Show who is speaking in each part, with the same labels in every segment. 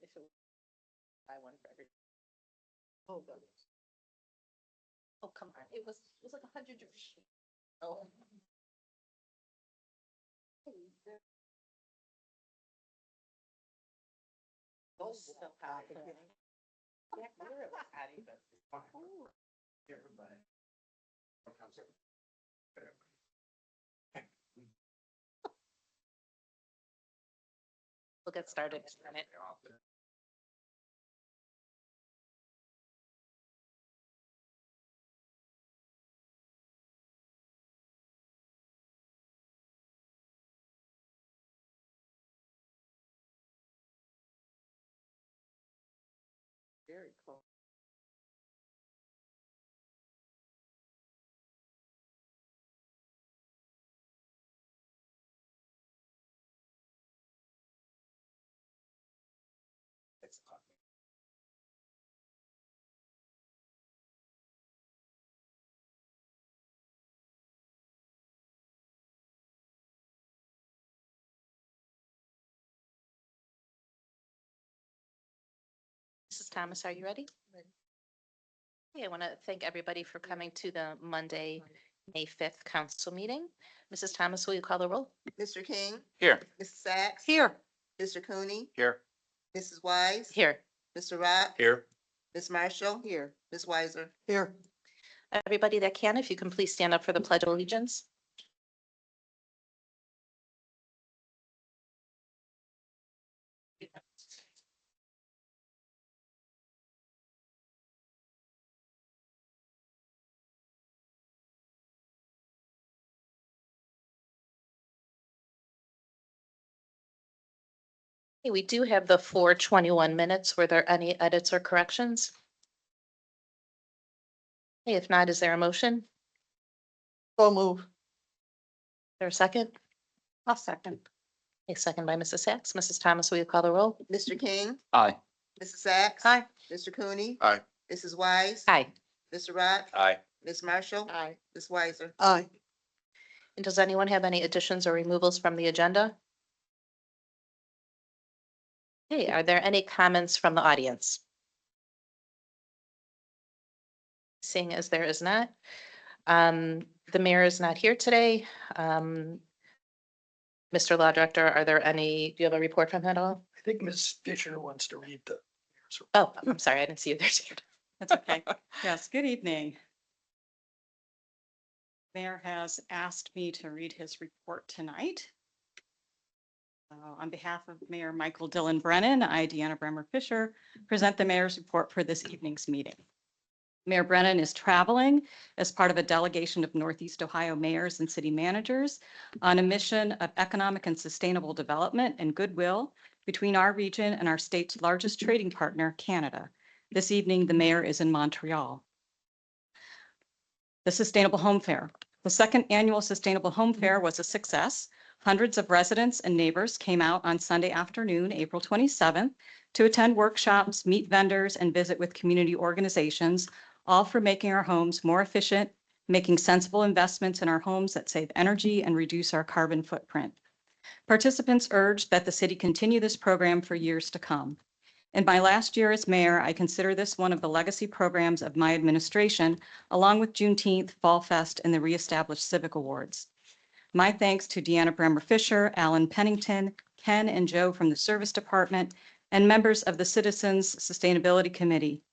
Speaker 1: if it was buy one for every. Oh, God. Oh, come on. It was like 100 degrees. Oh. Oh, so hot. Yeah, here it was Patty, but. Everybody. We'll get started in a minute. Very cool. Mrs. Thomas, are you ready? Okay, I want to thank everybody for coming to the Monday, May 5th council meeting. Mrs. Thomas, will you call the roll?
Speaker 2: Mr. King,
Speaker 3: Here.
Speaker 2: Mrs. Sacks.
Speaker 1: Here.
Speaker 2: Mr. Cooney,
Speaker 3: Here.
Speaker 2: Mrs. Wise.
Speaker 1: Here.
Speaker 2: Mr. Rock.
Speaker 3: Here.
Speaker 2: Ms. Marshall. Here. Ms. Weiser.
Speaker 1: Here. Everybody that can, if you can please stand up for the Pledge of Allegiance. Okay, we do have the 4:21 minutes. Were there any edits or corrections? Okay, if not, is there a motion?
Speaker 2: So move.
Speaker 1: Is there a second? I'll second. A second by Mrs. Sacks. Mrs. Thomas, will you call the roll?
Speaker 2: Mr. King,
Speaker 3: Aye.
Speaker 2: Mrs. Sacks.
Speaker 1: Aye.
Speaker 2: Mr. Cooney.
Speaker 3: Aye.
Speaker 2: Mrs. Wise.
Speaker 1: Aye.
Speaker 2: Mr. Rock.
Speaker 3: Aye.
Speaker 2: Ms. Marshall.
Speaker 1: Aye.
Speaker 2: Ms. Weiser.
Speaker 1: Aye. And does anyone have any additions or removals from the agenda? Okay, are there any comments from the audience? Seeing as there is not, the mayor is not here today. Mr. Law Director, are there any, do you have a report from him at all?
Speaker 4: I think Ms. Fisher wants to read the.
Speaker 1: Oh, I'm sorry, I didn't see you there.
Speaker 5: That's okay. Yes, good evening. Mayor has asked me to read his report tonight. On behalf of Mayor Michael Dillon Brennan, I, Deanna Bremer Fisher, present the mayor's report for this evening's meeting. Mayor Brennan is traveling as part of a delegation of Northeast Ohio mayors and city managers on a mission of economic and sustainable development and goodwill between our region and our state's largest trading partner, Canada. This evening, the mayor is in Montreal. The Sustainable Home Fair. The second annual Sustainable Home Fair was a success. Hundreds of residents and neighbors came out on Sunday afternoon, April 27th, to attend workshops, meet vendors, and visit with community organizations, all for making our homes more efficient, making sensible investments in our homes that save energy and reduce our carbon footprint. Participants urged that the city continue this program for years to come. In my last year as mayor, I consider this one of the legacy programs of my administration, along with Juneteenth, Fall Fest, and the reestablished Civic Awards. My thanks to Deanna Bremer Fisher, Alan Pennington, Ken and Joe from the Service Department, and members of the Citizens Sustainability Committee.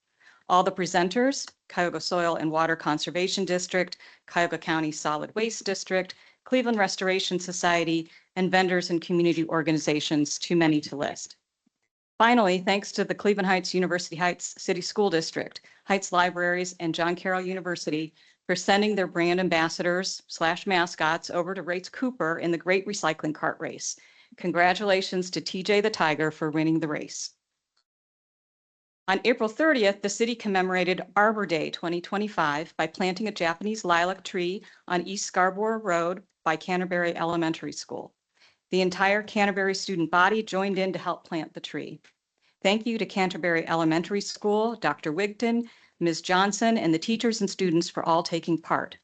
Speaker 5: All the presenters, Cuyahoga Soil and Water Conservation District, Cuyahoga County Solid Waste District, Cleveland Restoration Society, and vendors and community organizations, too many to list. Finally, thanks to the Cleveland Heights University Heights City School District, Heights Libraries, and John Carroll University for sending their brand ambassadors / mascots over to race Cooper in the Great Recycling Cart Race. Congratulations to TJ the Tiger for winning the race. On April 30th, the city commemorated Arbor Day 2025 by planting a Japanese lilac tree on East Scarborough Road by Canterbury Elementary School. The entire Canterbury student body joined in to help plant the tree. Thank you to Canterbury Elementary School, Dr. Wigton, Ms. Johnson, and the teachers and students for all taking part.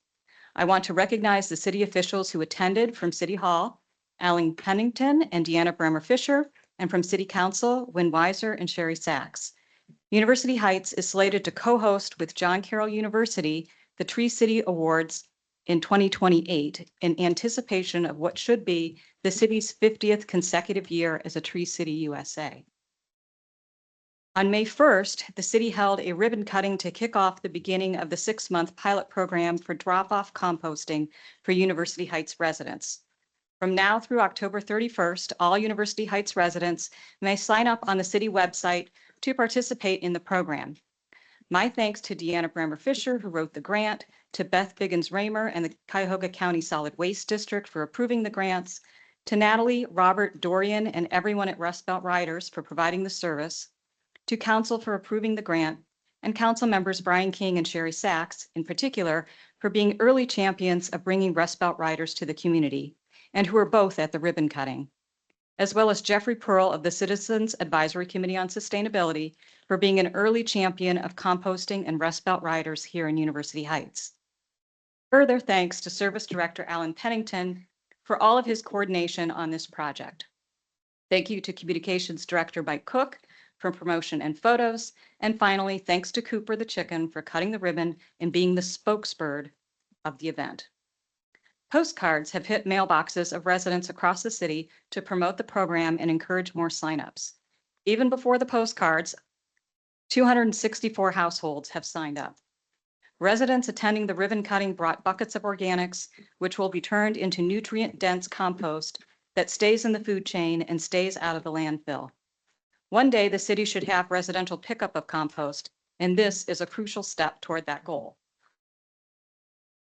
Speaker 5: I want to recognize the city officials who attended from City Hall, Alan Pennington and Deanna Bremer Fisher, and from City Council, Win Weiser and Sherry Sachs. University Heights is slated to co-host with John Carroll University the Tree City Awards in 2028 in anticipation of what should be the city's 50th consecutive year as a Tree City USA. On May 1st, the city held a ribbon cutting to kick off the beginning of the 6-month pilot program for drop-off composting for University Heights residents. From now through October 31st, all University Heights residents may sign up on the city website to participate in the program. My thanks to Deanna Bremer Fisher, who wrote the grant, to Beth Biggins Raymer and the Cuyahoga County Solid Waste District for approving the grants, to Natalie, Robert, Dorian, and everyone at Rust Belt Riders for providing the service, to Council for approving the grant, and Council members Brian King and Sherry Sachs, in particular, for being early champions of bringing Rust Belt Riders to the community, and who are both at the ribbon cutting, as well as Jeffrey Pearl of the Citizens Advisory Committee on Sustainability for being an early champion of composting and Rust Belt Riders here in University Heights. Further thanks to Service Director Alan Pennington for all of his coordination on this project. Thank you to Communications Director Mike Cook for promotion and photos. And finally, thanks to Cooper the Chicken for cutting the ribbon and being the spokesbird of the event. Postcards have hit mailboxes of residents across the city to promote the program and encourage more signups. Even before the postcards, 264 households have signed up. Residents attending the ribbon cutting brought buckets of organics, which will be turned into nutrient-dense compost that stays in the food chain and stays out of the landfill. One day, the city should have residential pickup of compost, and this is a crucial step toward that goal.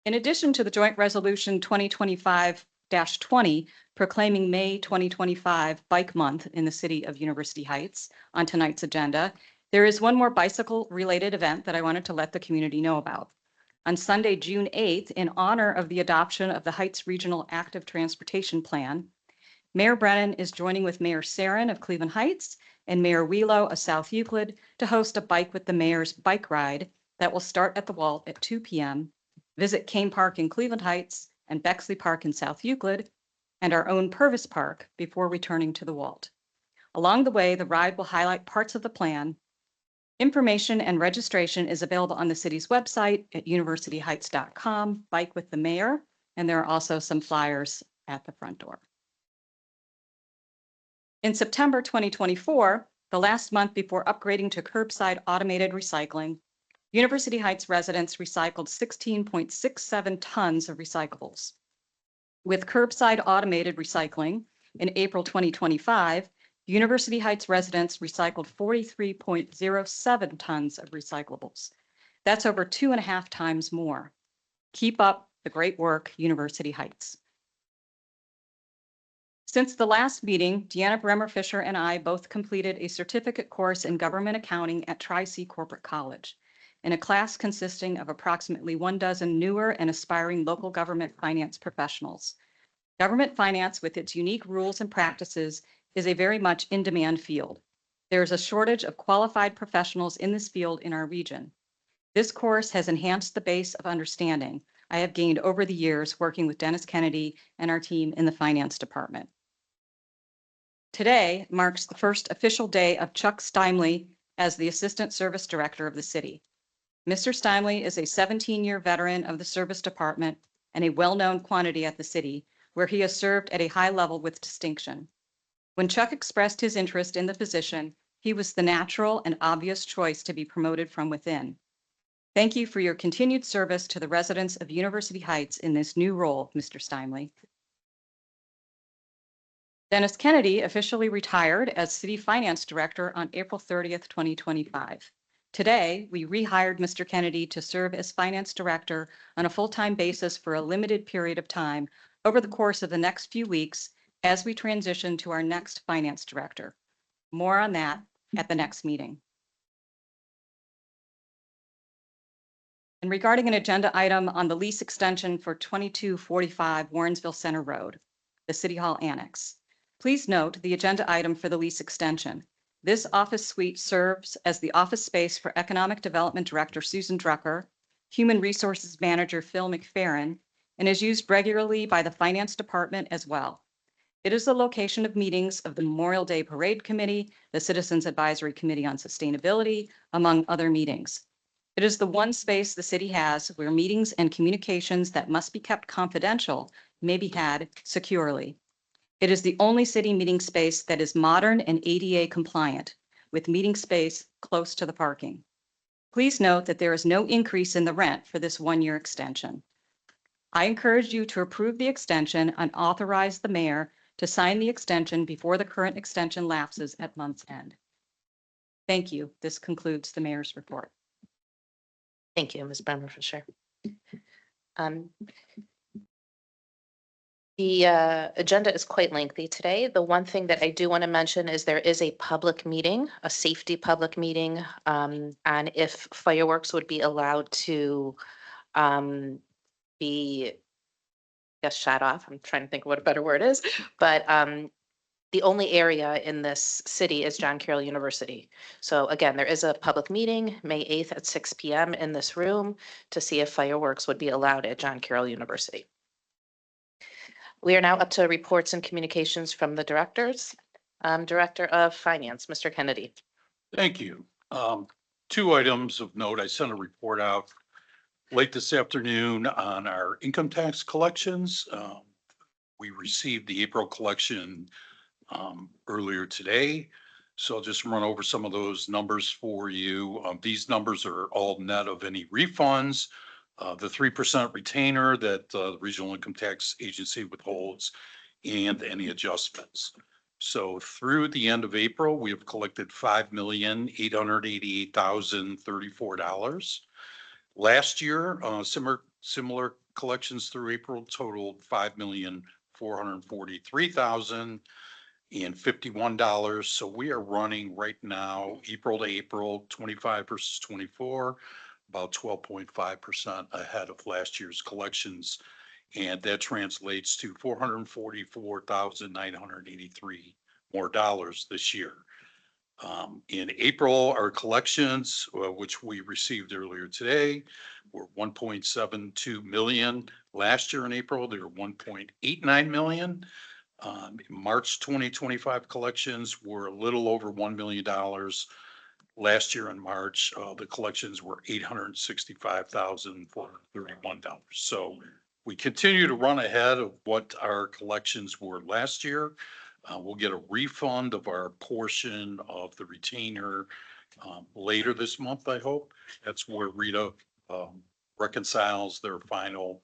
Speaker 5: In addition to the Joint Resolution 2025-20 proclaiming May 2025 Bike Month in the city of University Heights on tonight's agenda, there is one more bicycle-related event that I wanted to let the community know about. On Sunday, June 8th, in honor of the adoption of the Heights Regional Active Transportation Plan, Mayor Brennan is joining with Mayor Sarin of Cleveland Heights and Mayor Wheelo of South Euclid to host a Bike with the Mayor's bike ride that will start at the Walt at 2 p.m., visit Kane Park in Cleveland Heights and Bexley Park in South Euclid, and our own Purvis Park before returning to the Walt. Along the way, the ride will highlight parts of the plan. Information and registration is available on the city's website at universityheights.com, Bike with the Mayor, and there are also some flyers at the front door. In September 2024, the last month before upgrading to curbside automated recycling, University Heights residents recycled 16.67 tons of recyclables. With curbside automated recycling in April 2025, University Heights residents recycled 43.07 tons of recyclables. That's over 2.5 times more. Keep up the great work, University Heights. Since the last meeting, Deanna Bremer Fisher and I both completed a certificate course in government accounting at Tri-C Corporate College, in a class consisting of approximately 12 newer and aspiring local government finance professionals. Government finance, with its unique rules and practices, is a very much in-demand field. There is a shortage of qualified professionals in this field in our region. This course has enhanced the base of understanding I have gained over the years working with Dennis Kennedy and our team in the finance department. Today marks the first official day of Chuck Steinley as the Assistant Service Director of the city. Mr. Steinley is a 17-year veteran of the service department and a well-known quantity at the city, where he has served at a high level with distinction. When Chuck expressed his interest in the position, he was the natural and obvious choice to be promoted from within. Thank you for your continued service to the residents of University Heights in this new role, Mr. Steinley. Dennis Kennedy officially retired as City Finance Director on April 30th, 2025. Today, we rehired Mr. Kennedy to serve as Finance Director on a full-time basis for a limited period of time over the course of the next few weeks as we transition to our next Finance Director. More on that at the next meeting. And regarding an agenda item on the lease extension for 2245 Warrensville Center Road, the City Hall Annex. Please note the agenda item for the lease extension. This office suite serves as the office space for Economic Development Director Susan Drucker, Human Resources Manager Phil McFerrin, and is used regularly by the Finance Department as well. It is the location of meetings of the Memorial Day Parade Committee, the Citizens Advisory Committee on Sustainability, among other meetings. It is the one space the city has where meetings and communications that must be kept confidential may be had securely. It is the only city meeting space that is modern and ADA compliant, with meeting space close to the parking. Please note that there is no increase in the rent for this one-year extension. I encourage you to approve the extension and authorize the mayor to sign the extension before the current extension lapses at month's end. Thank you. This concludes the mayor's report.
Speaker 1: Thank you, Ms. Bremer, for sure. The agenda is quite lengthy today. The one thing that I do want to mention is there is a public meeting, a safety public meeting, and if fireworks would be allowed to be, I guess, shut off. I'm trying to think of what a better word is, but the only area in this city is John Carroll University. So again, there is a public meeting, May 8th at 6 p.m. in this room to see if fireworks would be allowed at John Carroll University. We are now up to reports and communications from the directors. Director of Finance, Mr. Kennedy.
Speaker 3: Thank you. Two items of note. I sent a report out late this afternoon on our income tax collections. We received the April collection earlier today. So I'll just run over some of those numbers for you. These numbers are all net of any refunds. The 3% retainer that the Regional Income Tax Agency withholds and any adjustments. So through the end of April, we have collected $5,888,034. Last year, similar collections through April totaled $5,443,051. So we are running right now, April to April, 25 versus 24, about 12.5% ahead of last year's collections. And that translates to $444,983 more dollars this year. In April, our collections, which we received earlier today, were 1.72 million. Last year in April, they were 1.89 million. March 2025 collections were a little over $1 million. Last year in March, the collections were $865,431. So we continue to run ahead of what our collections were last year. We'll get a refund of our portion of the retainer later this month, I hope. That's where Rita reconciles their final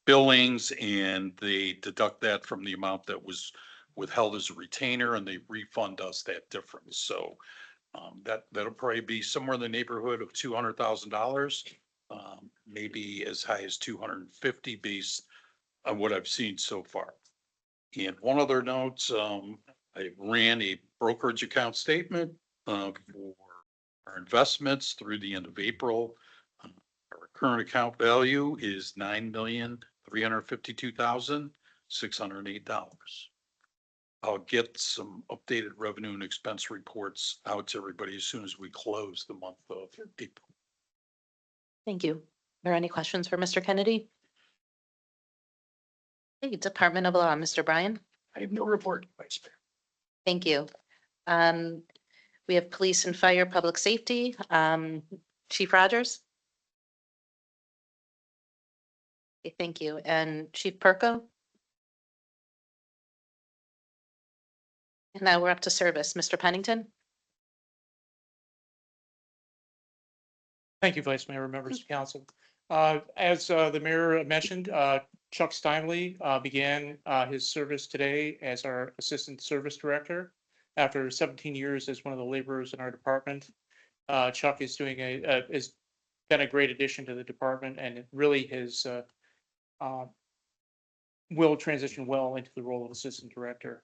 Speaker 3: billings, and they deduct that from the amount that was withheld as a retainer, and they refund us that difference. So that'll probably be somewhere in the neighborhood of $200,000, maybe as high as 250 based on what I've seen so far. And one other note, I ran a brokerage account statement for our investments through the end of April. Our current account value is $9,352,608. I'll get some updated revenue and expense reports out to everybody as soon as we close the month of April.
Speaker 1: Thank you. Are there any questions for Mr. Kennedy? Hey, Department of Law, Mr. Bryan.
Speaker 4: I have no report, Vice Mayor.
Speaker 1: Thank you. We have Police and Fire, Public Safety, Chief Rogers. Okay, thank you. And Chief Perko. And now we're up to service. Mr. Pennington.
Speaker 6: Thank you, Vice Mayor, members of council. As the mayor mentioned, Chuck Steinley began his service today as our Assistant Service Director after 17 years as one of the laborers in our department. Chuck is doing has been a great addition to the department, and it really has will transition well into the role of Assistant Director.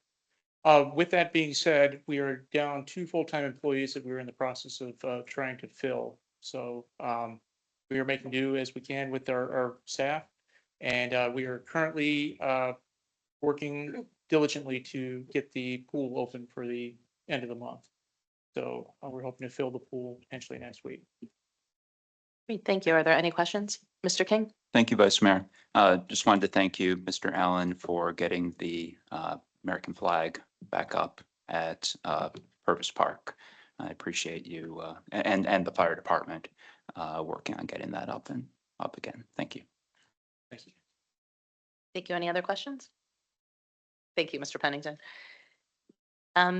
Speaker 6: With that being said, we are down 2 full-time employees that we're in the process of trying to fill. So we are making do as we can with our staff, and we are currently working diligently to get the pool open for the end of the month. So we're hoping to fill the pool potentially next week.
Speaker 1: Great, thank you. Are there any questions? Mr. King?
Speaker 7: Thank you, Vice Mayor. Just wanted to thank you, Mr. Allen, for getting the American flag back up at Purvis Park. I appreciate you and the fire department working on getting that up and up again. Thank you.
Speaker 6: Thank you.
Speaker 1: Thank you. Any other questions? Thank you, Mr. Pennington.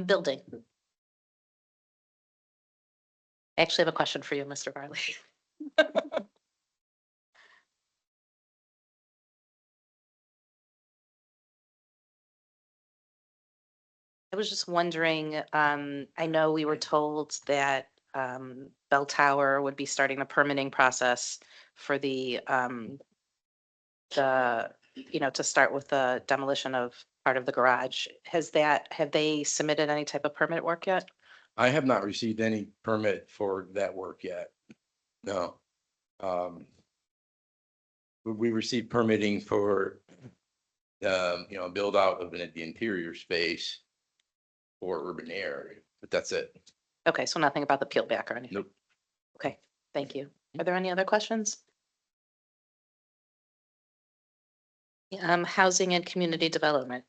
Speaker 1: Building. I actually have a question for you, Mr. Barley. I was just wondering, I know we were told that Bell Tower would be starting the permitting process for to start with the demolition of part of the garage. Have they submitted any type of permit work yet?
Speaker 8: I have not received any permit for that work yet. No. We received permitting for build out of the interior space for urban air, but that's it.
Speaker 1: Okay, so nothing about the peel back or anything?
Speaker 8: Nope.
Speaker 1: Okay, thank you. Are there any other questions? Housing and community development.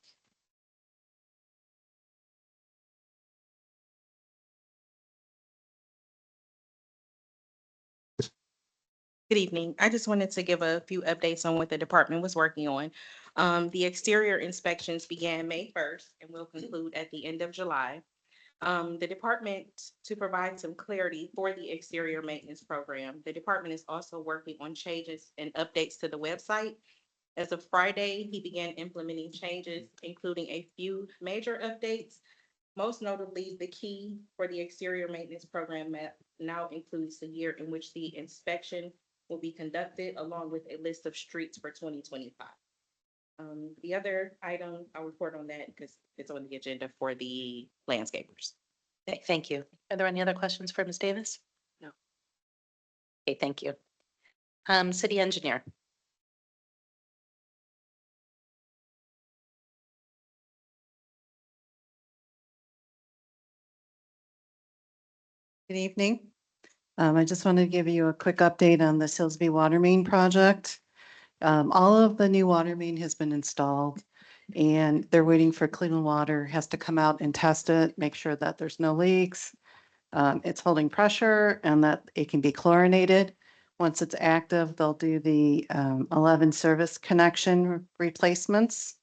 Speaker 9: Good evening. I just wanted to give a few updates on what the department was working on. The exterior inspections began May 1st and will conclude at the end of July. The department, to provide some clarity for the exterior maintenance program, the department is also working on changes and updates to the website. As of Friday, he began implementing changes, including a few major updates. Most notably, the key for the exterior maintenance program map now includes the year in which the inspection will be conducted, along with a list of streets for 2025. The other item, I'll report on that because it's on the agenda for the landscapers.
Speaker 1: Thank you. Are there any other questions for Ms. Davis? No. Okay, thank you. City engineer.
Speaker 10: Good evening. I just wanted to give you a quick update on the Silsbee Water Main project. All of the new water main has been installed and they're waiting for Cleveland Water has to come out and test it, make sure that there's no leaks. It's holding pressure and that it can be chlorinated. Once it's active, they'll do the 11 service connection replacements.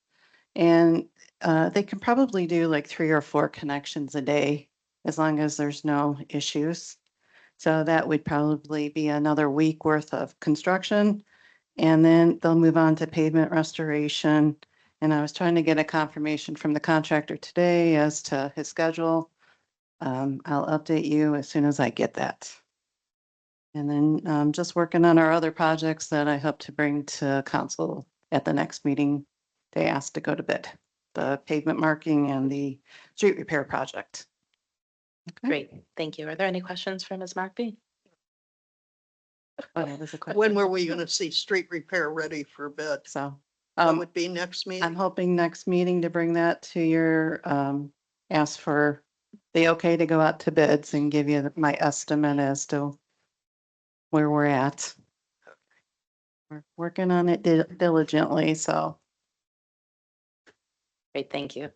Speaker 10: And they can probably do like 3 or 4 connections a day as long as there's no issues. So that would probably be another week worth of construction. And then they'll move on to pavement restoration. And I was trying to get a confirmation from the contractor today as to his schedule. I'll update you as soon as I get that. And then just working on our other projects that I hope to bring to council at the next meeting. They asked to go to bid, the pavement marking and the street repair project. Okay.
Speaker 1: Great, thank you. Are there any questions for Ms. Markby?
Speaker 10: Oh, that was a question.
Speaker 2: When were we gonna see street repair ready for bid?
Speaker 10: So,
Speaker 2: That would be next
Speaker 10: I'm
Speaker 2: meeting.
Speaker 10: hoping next meeting to bring that to your, ask for the okay to go out to bids and give you my estimate as to where we're at. We're working on it diligently, so.
Speaker 1: Great, thank you.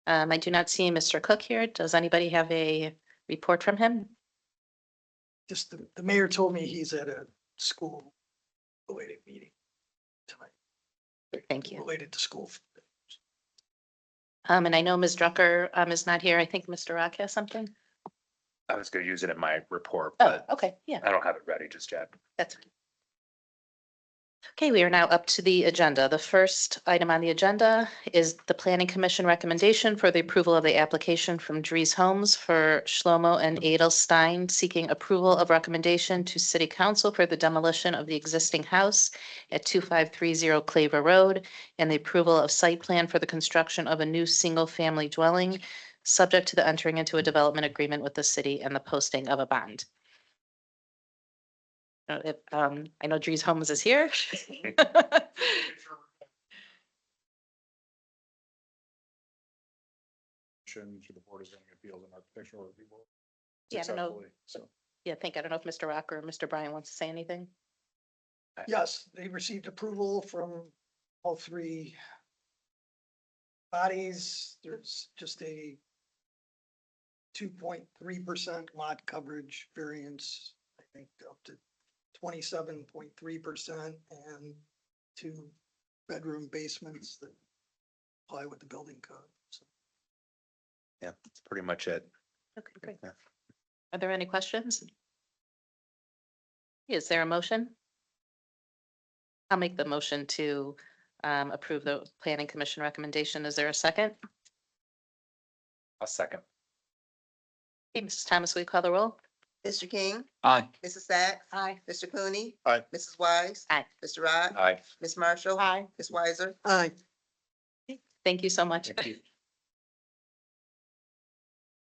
Speaker 1: I do not see Mr. Cook here. Does anybody have a report from him?
Speaker 4: Just the mayor told me he's at a school related meeting tonight,
Speaker 1: Thank you.
Speaker 4: related to school.
Speaker 1: And I know Ms. Drucker is not here. I think Mr. Rock has something.
Speaker 11: I was gonna use it in my report,
Speaker 1: Oh,
Speaker 11: but
Speaker 1: okay, yeah,
Speaker 11: I don't have it ready just yet.
Speaker 1: that's fine. Okay, we are now up to the agenda. The first item on the agenda is the Planning Commission recommendation for the approval of the application from Dries Homes for Shlomo and Edelstein seeking approval of recommendation to City Council for the demolition of the existing house at 2530 Claver Road and the approval of site plan for the construction of a new single-family dwelling, subject to the entering into a development agreement with the city and the posting of a bond. I know Dries Homes is here.
Speaker 6: To the Board of Zoning Appeals and Architectural Review Board.
Speaker 1: Yeah, I don't know.
Speaker 6: So
Speaker 1: Yeah, I don't know if Mr. Rock or Mr. Bryan wants to say anything.
Speaker 4: Yes, they received approval from all 3 bodies, there's just a 2.3% lot coverage variance, I think up to 27.3% and 2-bedroom basements that apply with the building code. So
Speaker 11: Yeah, that's pretty much it.
Speaker 1: Okay, great.
Speaker 11: Yeah.
Speaker 1: Are there any questions? Is there a motion? I'll make the motion to approve the planning commission recommendation. Is there a second?
Speaker 11: I'll second.
Speaker 1: Okay, Mrs. Thomas, will you call the roll?
Speaker 2: Mr. King,
Speaker 7: Aye.
Speaker 2: Mrs. Sacks,
Speaker 1: Aye.
Speaker 2: Mr. Cooney.
Speaker 3: Aye.
Speaker 2: Mrs. Wise.
Speaker 1: Aye.
Speaker 2: Mr. Rock.
Speaker 11: Aye.
Speaker 2: Ms. Marshall.
Speaker 1: Aye.
Speaker 2: Ms. Weiser. Aye.
Speaker 1: Thank you so much.
Speaker 11: Thank you.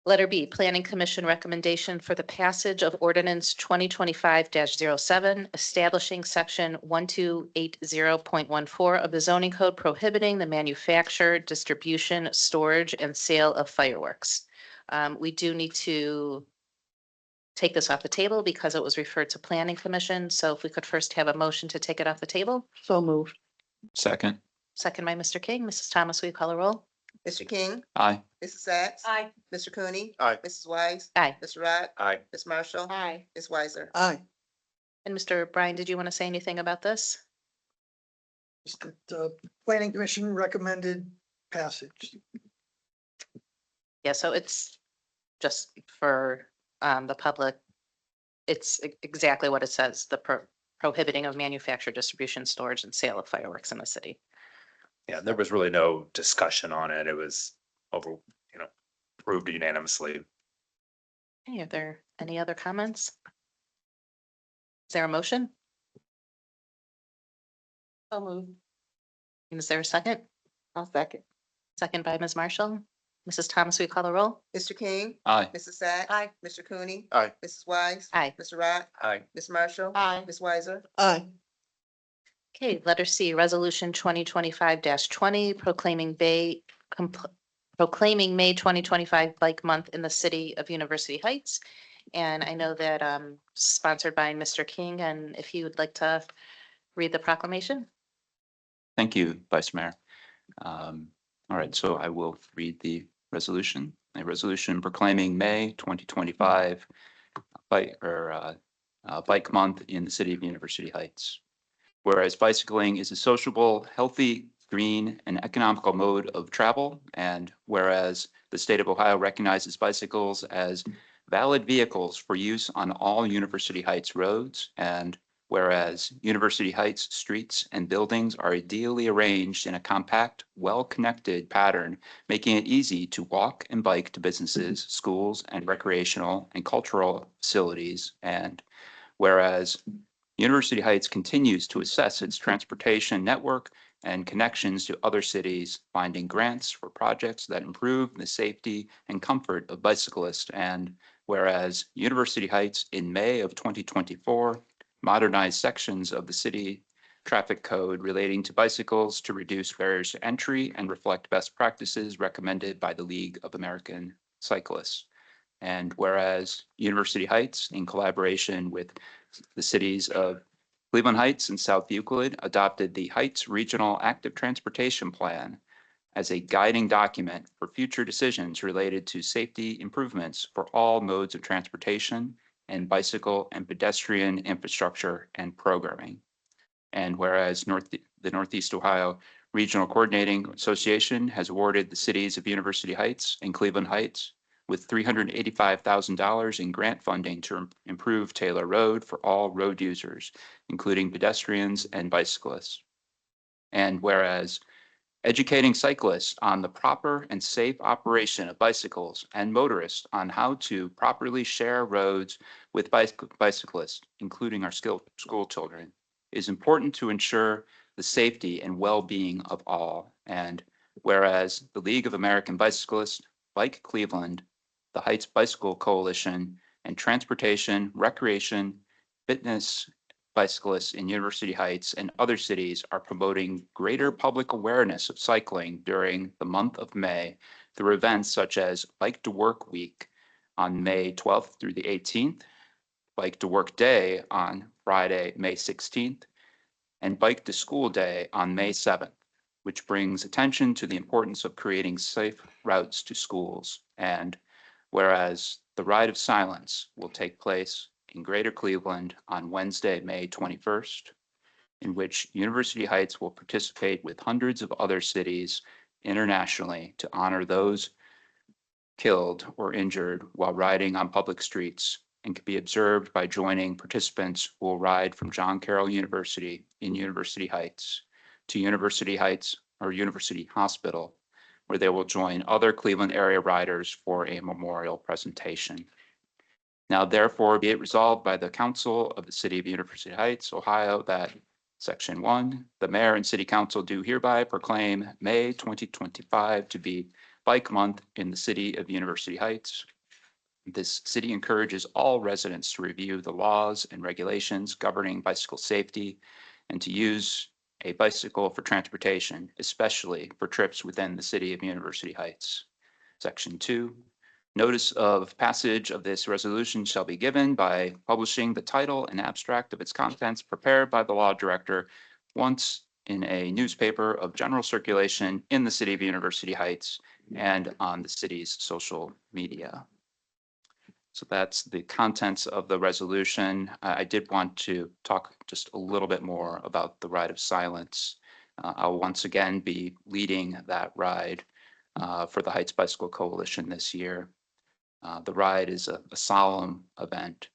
Speaker 1: Letter B, Planning Commission recommendation for the passage of ordinance 2025-07, establishing section 1280.14 of the zoning code prohibiting the manufacture, distribution, storage, and sale of fireworks. We do need to take this off the table because it was referred to Planning Commission. So if we could first have a motion to take it off the table.
Speaker 2: So moved.
Speaker 7: Second.
Speaker 1: Second by Mr. King. Mrs. Thomas, will you call a roll?
Speaker 2: Mr. King,
Speaker 7: Aye.
Speaker 2: Mrs. Sacks.
Speaker 1: Aye.
Speaker 2: Mr. Cooney.
Speaker 3: Aye.
Speaker 2: Mrs. Wise.
Speaker 1: Aye.
Speaker 2: Mr. Rock.
Speaker 11: Aye.
Speaker 2: Ms. Marshall.
Speaker 1: Aye.
Speaker 2: Ms. Weiser. Aye.
Speaker 1: And Mr. Brian, did you want to say anything about this?
Speaker 4: just that planning commission recommended passage.
Speaker 1: Yeah, so it's just for the public. It's exactly what it says, the prohibiting of manufacture, distribution, storage, and sale of fireworks in the city.
Speaker 11: Yeah, there was really no discussion on it. It was approved unanimously.
Speaker 1: Okay, are there any other comments? Is there a motion? So moved. Is there a second?
Speaker 2: I'll second.
Speaker 1: Second by Ms. Marshall. Mrs. Thomas, will you call the roll?
Speaker 2: Mr. King,
Speaker 7: Aye.
Speaker 2: Mrs. Sacks.
Speaker 1: Aye.
Speaker 2: Mr. Cooney.
Speaker 3: Aye.
Speaker 2: Mrs. Wise.
Speaker 1: Aye.
Speaker 2: Mr. Rock.
Speaker 11: Aye.
Speaker 2: Ms. Marshall.
Speaker 1: Aye.
Speaker 2: Ms. Weiser. Aye.
Speaker 1: Okay, letter C, resolution 2025-20 proclaiming May 2025 Bike Month in the city of University Heights. And I know that sponsored by Mr. King, and if you would like to read the proclamation.
Speaker 7: Thank you, Vice Mayor. All right, so I will read the resolution. A resolution proclaiming May 2025 Bike Month in the city of University Heights. Whereas bicycling is a sociable, healthy, green, and economical mode of travel, and whereas the state of Ohio recognizes bicycles as valid vehicles for use on all University Heights roads, and whereas University Heights streets and buildings are ideally arranged in a compact, well-connected pattern, making it easy to walk and bike to businesses, schools, and recreational and cultural facilities, and whereas University Heights continues to assess its transportation network and connections to other cities, finding grants for projects that improve the safety and comfort of bicyclists. And whereas University Heights in May of 2024 modernized sections of the city traffic code relating to bicycles to reduce barriers to entry and reflect best practices recommended by the League of American Cyclists. And whereas University Heights, in collaboration with the cities of Cleveland Heights and South Euclid, adopted the Heights Regional Active Transportation Plan as a guiding document for future decisions related to safety improvements for all modes of transportation and bicycle and pedestrian infrastructure and programming. And whereas the Northeast Ohio Regional Coordinating Association has awarded the cities of University Heights and Cleveland Heights with $385,000 in grant funding to improve Taylor Road for all road users, including pedestrians and bicyclists. And whereas educating cyclists on the proper and safe operation of bicycles and motorists on how to properly share roads with bicyclists, including our school children, is important to ensure the safety and well-being of all. And whereas the League of American Bicyclists, Bike Cleveland, the Heights Bicycle Coalition, and Transportation, Recreation, Fitness bicyclists in University Heights and other cities are promoting greater public awareness of cycling during the month of May through events such as Bike to Work Week on May 12th through the 18th, Bike to Work Day on Friday, May 16th, and Bike to School Day on May 7th, which brings attention to the importance of creating safe routes to schools. And whereas the Ride of Silence will take place in Greater Cleveland on Wednesday, May 21st, in which University Heights will participate with hundreds of other cities internationally to honor those killed or injured while riding on public streets, and can be observed by joining participants who will ride from John Carroll University in University Heights to University Heights or University Hospital, where they will join other Cleveland area riders for a memorial presentation. Now therefore be it resolved by the Council of the City of University Heights, Ohio, that Section 1, the mayor and city council do hereby proclaim May 2025 to be Bike Month in the city of University Heights. This city encourages all residents to review the laws and regulations governing bicycle safety and to use a bicycle for transportation, especially for trips within the city of University Heights. Section 2, notice of passage of this resolution shall be given by publishing the title and abstract of its contents prepared by the law director once in a newspaper of general circulation in the city of University Heights and on the city's social media. So that's the contents of the resolution. I did want to talk just a little bit more about the Ride of Silence. I'll once again be leading that ride for the Heights Bicycle Coalition this year. The ride is a solemn event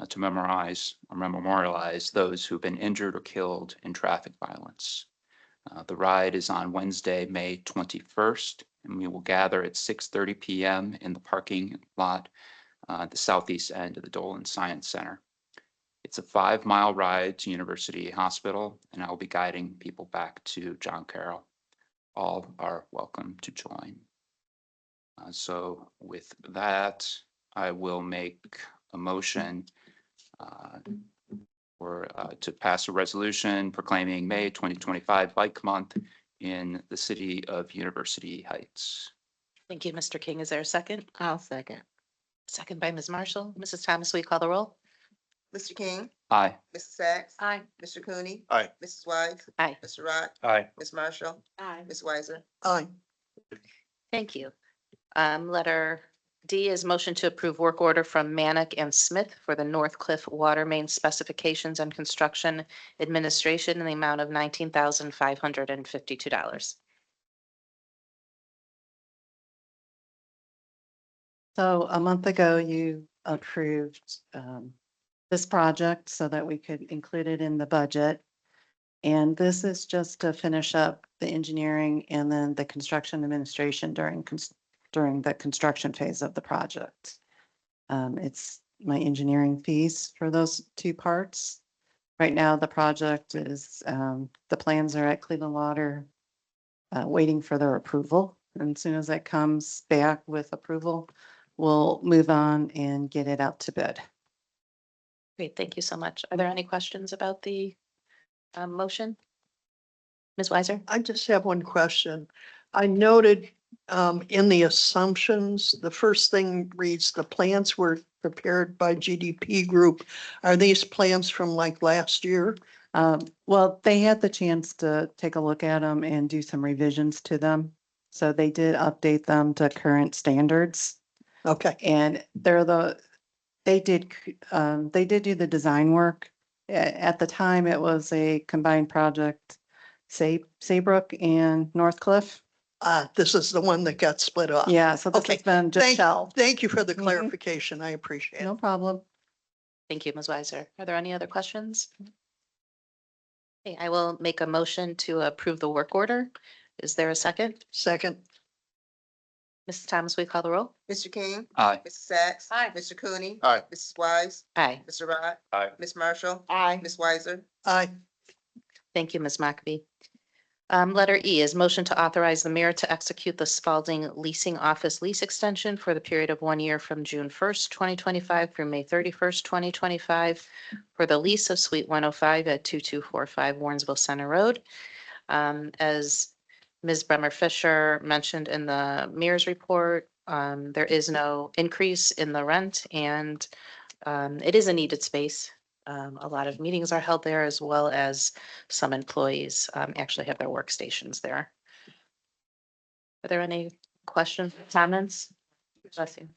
Speaker 7: to memorialize those who've been injured or killed in traffic violence. The ride is on Wednesday, May 21st, and we will gather at 6:30 p.m. in the parking lot at the southeast end of the Dolan Science Center. It's a 5-mile ride to University Hospital, and I will be guiding people back to John Carroll. All are welcome to join. So with that, I will make a motion to pass a resolution proclaiming May 2025 Bike Month in the city of University Heights.
Speaker 1: Thank you, Mr. King. Is there a second?
Speaker 2: I'll second.
Speaker 1: Second by Ms. Marshall. Mrs. Thomas, will you call the roll?
Speaker 2: Mr. King,
Speaker 7: Aye.
Speaker 2: Mrs. Sacks,
Speaker 1: Aye.
Speaker 2: Mr. Cooney.
Speaker 11: Aye.
Speaker 2: Mrs. Wise.
Speaker 1: Aye.
Speaker 2: Mr. Rock,
Speaker 11: Aye.
Speaker 2: Ms. Marshall,
Speaker 9: Aye.
Speaker 2: Ms. Weiser.
Speaker 4: Aye.
Speaker 1: Thank you. Letter D is motion to approve work order from Manick and Smith for the North Cliff Water Main Specifications and Construction Administration in the amount of $19,552.
Speaker 10: So a month ago, you approved this project so that we could include it in the budget. And this is just to finish up the engineering and then the construction administration during the construction phase of the project. It's my engineering fees for those two parts. Right now, the project is, the plans are at Cleveland Water, waiting for their approval. And as soon as that comes back with approval, we'll move on and get it out to bid.
Speaker 1: Great, thank you so much. Are there any questions about the motion? Ms. Weiser?
Speaker 4: I just have one question. I noted in the assumptions, the first thing reads, the plans were prepared by GDP Group. Are these plans from like last year?
Speaker 10: Well, they had the chance to take a look at them and do some revisions to them. So they did update them to current standards.
Speaker 4: Okay,
Speaker 10: And they did do the design work. At the time, it was a combined project, Saybrook and Northcliffe.
Speaker 4: this is the one that got split off.
Speaker 10: Yeah, so this
Speaker 4: Okay,
Speaker 10: has been just shelved.
Speaker 4: Thank you for the
Speaker 10: Mhm.
Speaker 4: clarification. I appreciate
Speaker 10: No
Speaker 4: it.
Speaker 10: problem.
Speaker 1: Thank you, Ms. Weiser. Are there any other questions? Okay, I will make a motion to approve the work order. Is there a second?
Speaker 4: Second,
Speaker 1: Mrs. Thomas, will you call the roll?
Speaker 2: Mr. King,
Speaker 7: Aye.
Speaker 2: Mrs. Sacks.
Speaker 1: Aye.
Speaker 2: Mr. Cooney.
Speaker 11: Aye.
Speaker 2: Mrs. Wise,
Speaker 1: Aye.
Speaker 2: Mr. Rock.
Speaker 11: Aye.
Speaker 2: Ms. Marshall. Aye. Ms. Weiser.
Speaker 4: aye.
Speaker 1: Thank you, Ms. McAbey. Letter E is motion to authorize the mayor to execute the Spalding Leasing Office lease extension for the period of 1 year from June 1st, 2025 through May 31st, 2025 for the lease of Suite 105 at 2245 Warrensville Center Road. As Ms. Bremer Fisher mentioned in the mayor's report, there is no increase in the rent and it is a needed space. A lot of meetings are held there as well as some employees actually have their workstations there. Are there any questions, comments? Bless you.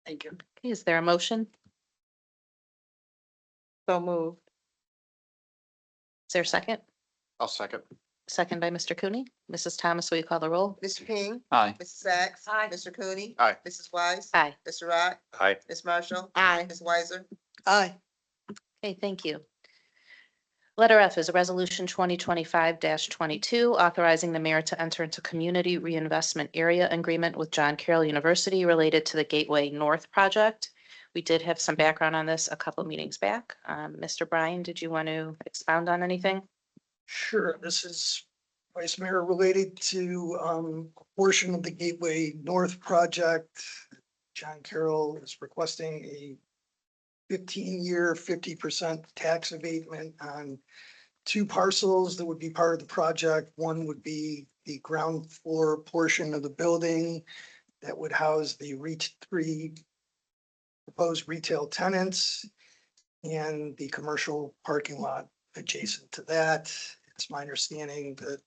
Speaker 4: Thank you.
Speaker 1: Okay, is there a motion?
Speaker 2: So moved.
Speaker 1: Is there a second?
Speaker 11: I'll second.
Speaker 1: Second by Mr. Cooney. Mrs. Thomas, will you call the roll?
Speaker 2: Mr. King,
Speaker 7: Aye.
Speaker 2: Mrs. Sacks.
Speaker 1: Aye.
Speaker 2: Mr. Cooney.
Speaker 11: Aye.
Speaker 2: Mrs. Wise.
Speaker 1: Aye.
Speaker 2: Mr. Rock,
Speaker 11: Aye.
Speaker 2: Ms. Marshall. Aye. Ms. Weiser.
Speaker 4: Aye.
Speaker 1: Okay, thank you. Letter F is a resolution 2025-22, authorizing the mayor to enter into community reinvestment area agreement with John Carroll University related to the Gateway North project. We did have some background on this a couple meetings back. Mr. Bryan, did you want to expound on anything?
Speaker 12: Sure, this is Vice Mayor related to a portion of the Gateway North project. John Carroll is requesting a 15-year, 50% tax abatement on two parcels that would be part of the project. One would be the ground floor portion of the building that would house the three proposed retail tenants and the commercial parking lot adjacent to that. It's my understanding that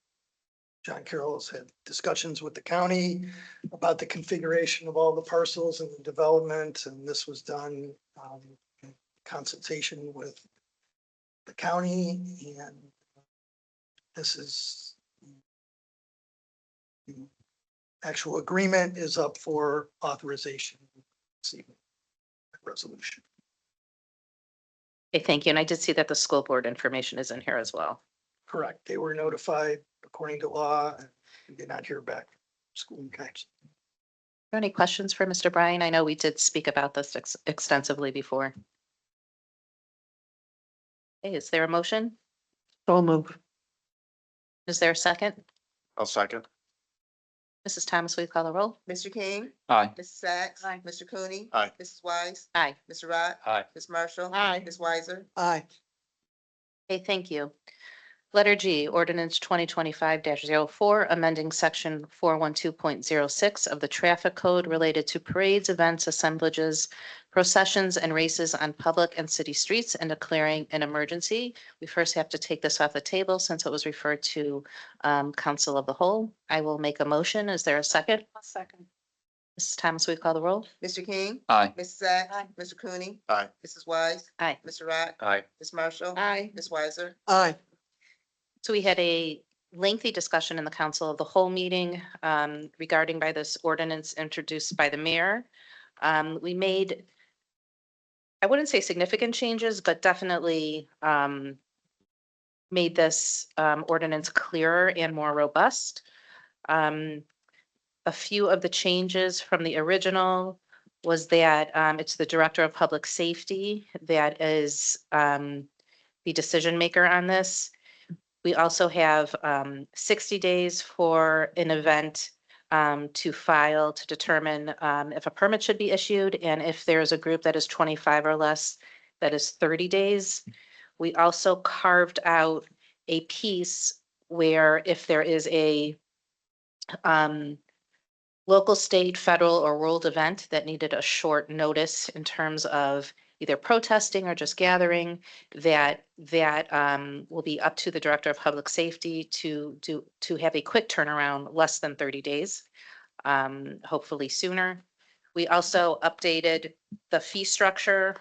Speaker 12: John Carroll's had discussions with the county about the configuration of all the parcels and the development, and this was done in consultation with the county, and this is the actual agreement is up for authorization this evening. Resolution.
Speaker 1: Okay, thank you. And I did see that the school board information is in here as well.
Speaker 12: Correct. They were notified according to law and we did not hear back from school and council.
Speaker 1: Are there any questions for Mr. Bryan? I know we did speak about this extensively before. Okay, is there a motion?
Speaker 4: So move.
Speaker 1: Is there a second?
Speaker 11: I'll second.
Speaker 1: Mrs. Thomas, will you call the roll?
Speaker 2: Mr. King,
Speaker 7: Aye.
Speaker 2: Mrs. Sacks.
Speaker 1: Aye.
Speaker 2: Mr. Cooney.
Speaker 11: Aye.
Speaker 2: Mrs. Wise.
Speaker 1: Aye.
Speaker 2: Mr. Rock.
Speaker 11: Aye.
Speaker 2: Ms. Marshall.
Speaker 9: Aye.
Speaker 2: Ms. Weiser.
Speaker 4: Aye.
Speaker 1: Okay, thank you. Letter G, ordinance 2025-04, amending section 412.06 of the traffic code related to parades, events, assemblages, processions, and races on public and city streets and declaring an emergency. We first have to take this off the table since it was referred to Council of the Whole. I will make a motion. Is there a second? A second. Mrs. Thomas, will you call the roll?
Speaker 2: Mr. King,
Speaker 7: Aye.
Speaker 2: Mrs. Sacks.
Speaker 1: Aye.
Speaker 2: Mr. Cooney.
Speaker 11: Aye.
Speaker 2: Mrs. Wise.
Speaker 1: Aye.
Speaker 2: Mr. Rock.
Speaker 11: Aye.
Speaker 2: Ms. Marshall.
Speaker 9: Aye.
Speaker 2: Ms. Weiser.
Speaker 4: Aye.
Speaker 1: So we had a lengthy discussion in the Council of the Whole meeting regarding by this ordinance introduced by the mayor. We made, I wouldn't say significant changes, but definitely made this ordinance clearer and more robust. A few of the changes from the original was that it's the Director of Public Safety that is the decision maker on this. We also have 60 days for an event to file to determine if a permit should be issued, and if there's a group that is 25 or less, that is 30 days. We also carved out a piece where if there is a local, state, federal, or world event that needed a short notice in terms of either protesting or just gathering, that will be up to the Director of Public Safety to have a quick turnaround, less than 30 days, hopefully sooner. We also updated the fee structure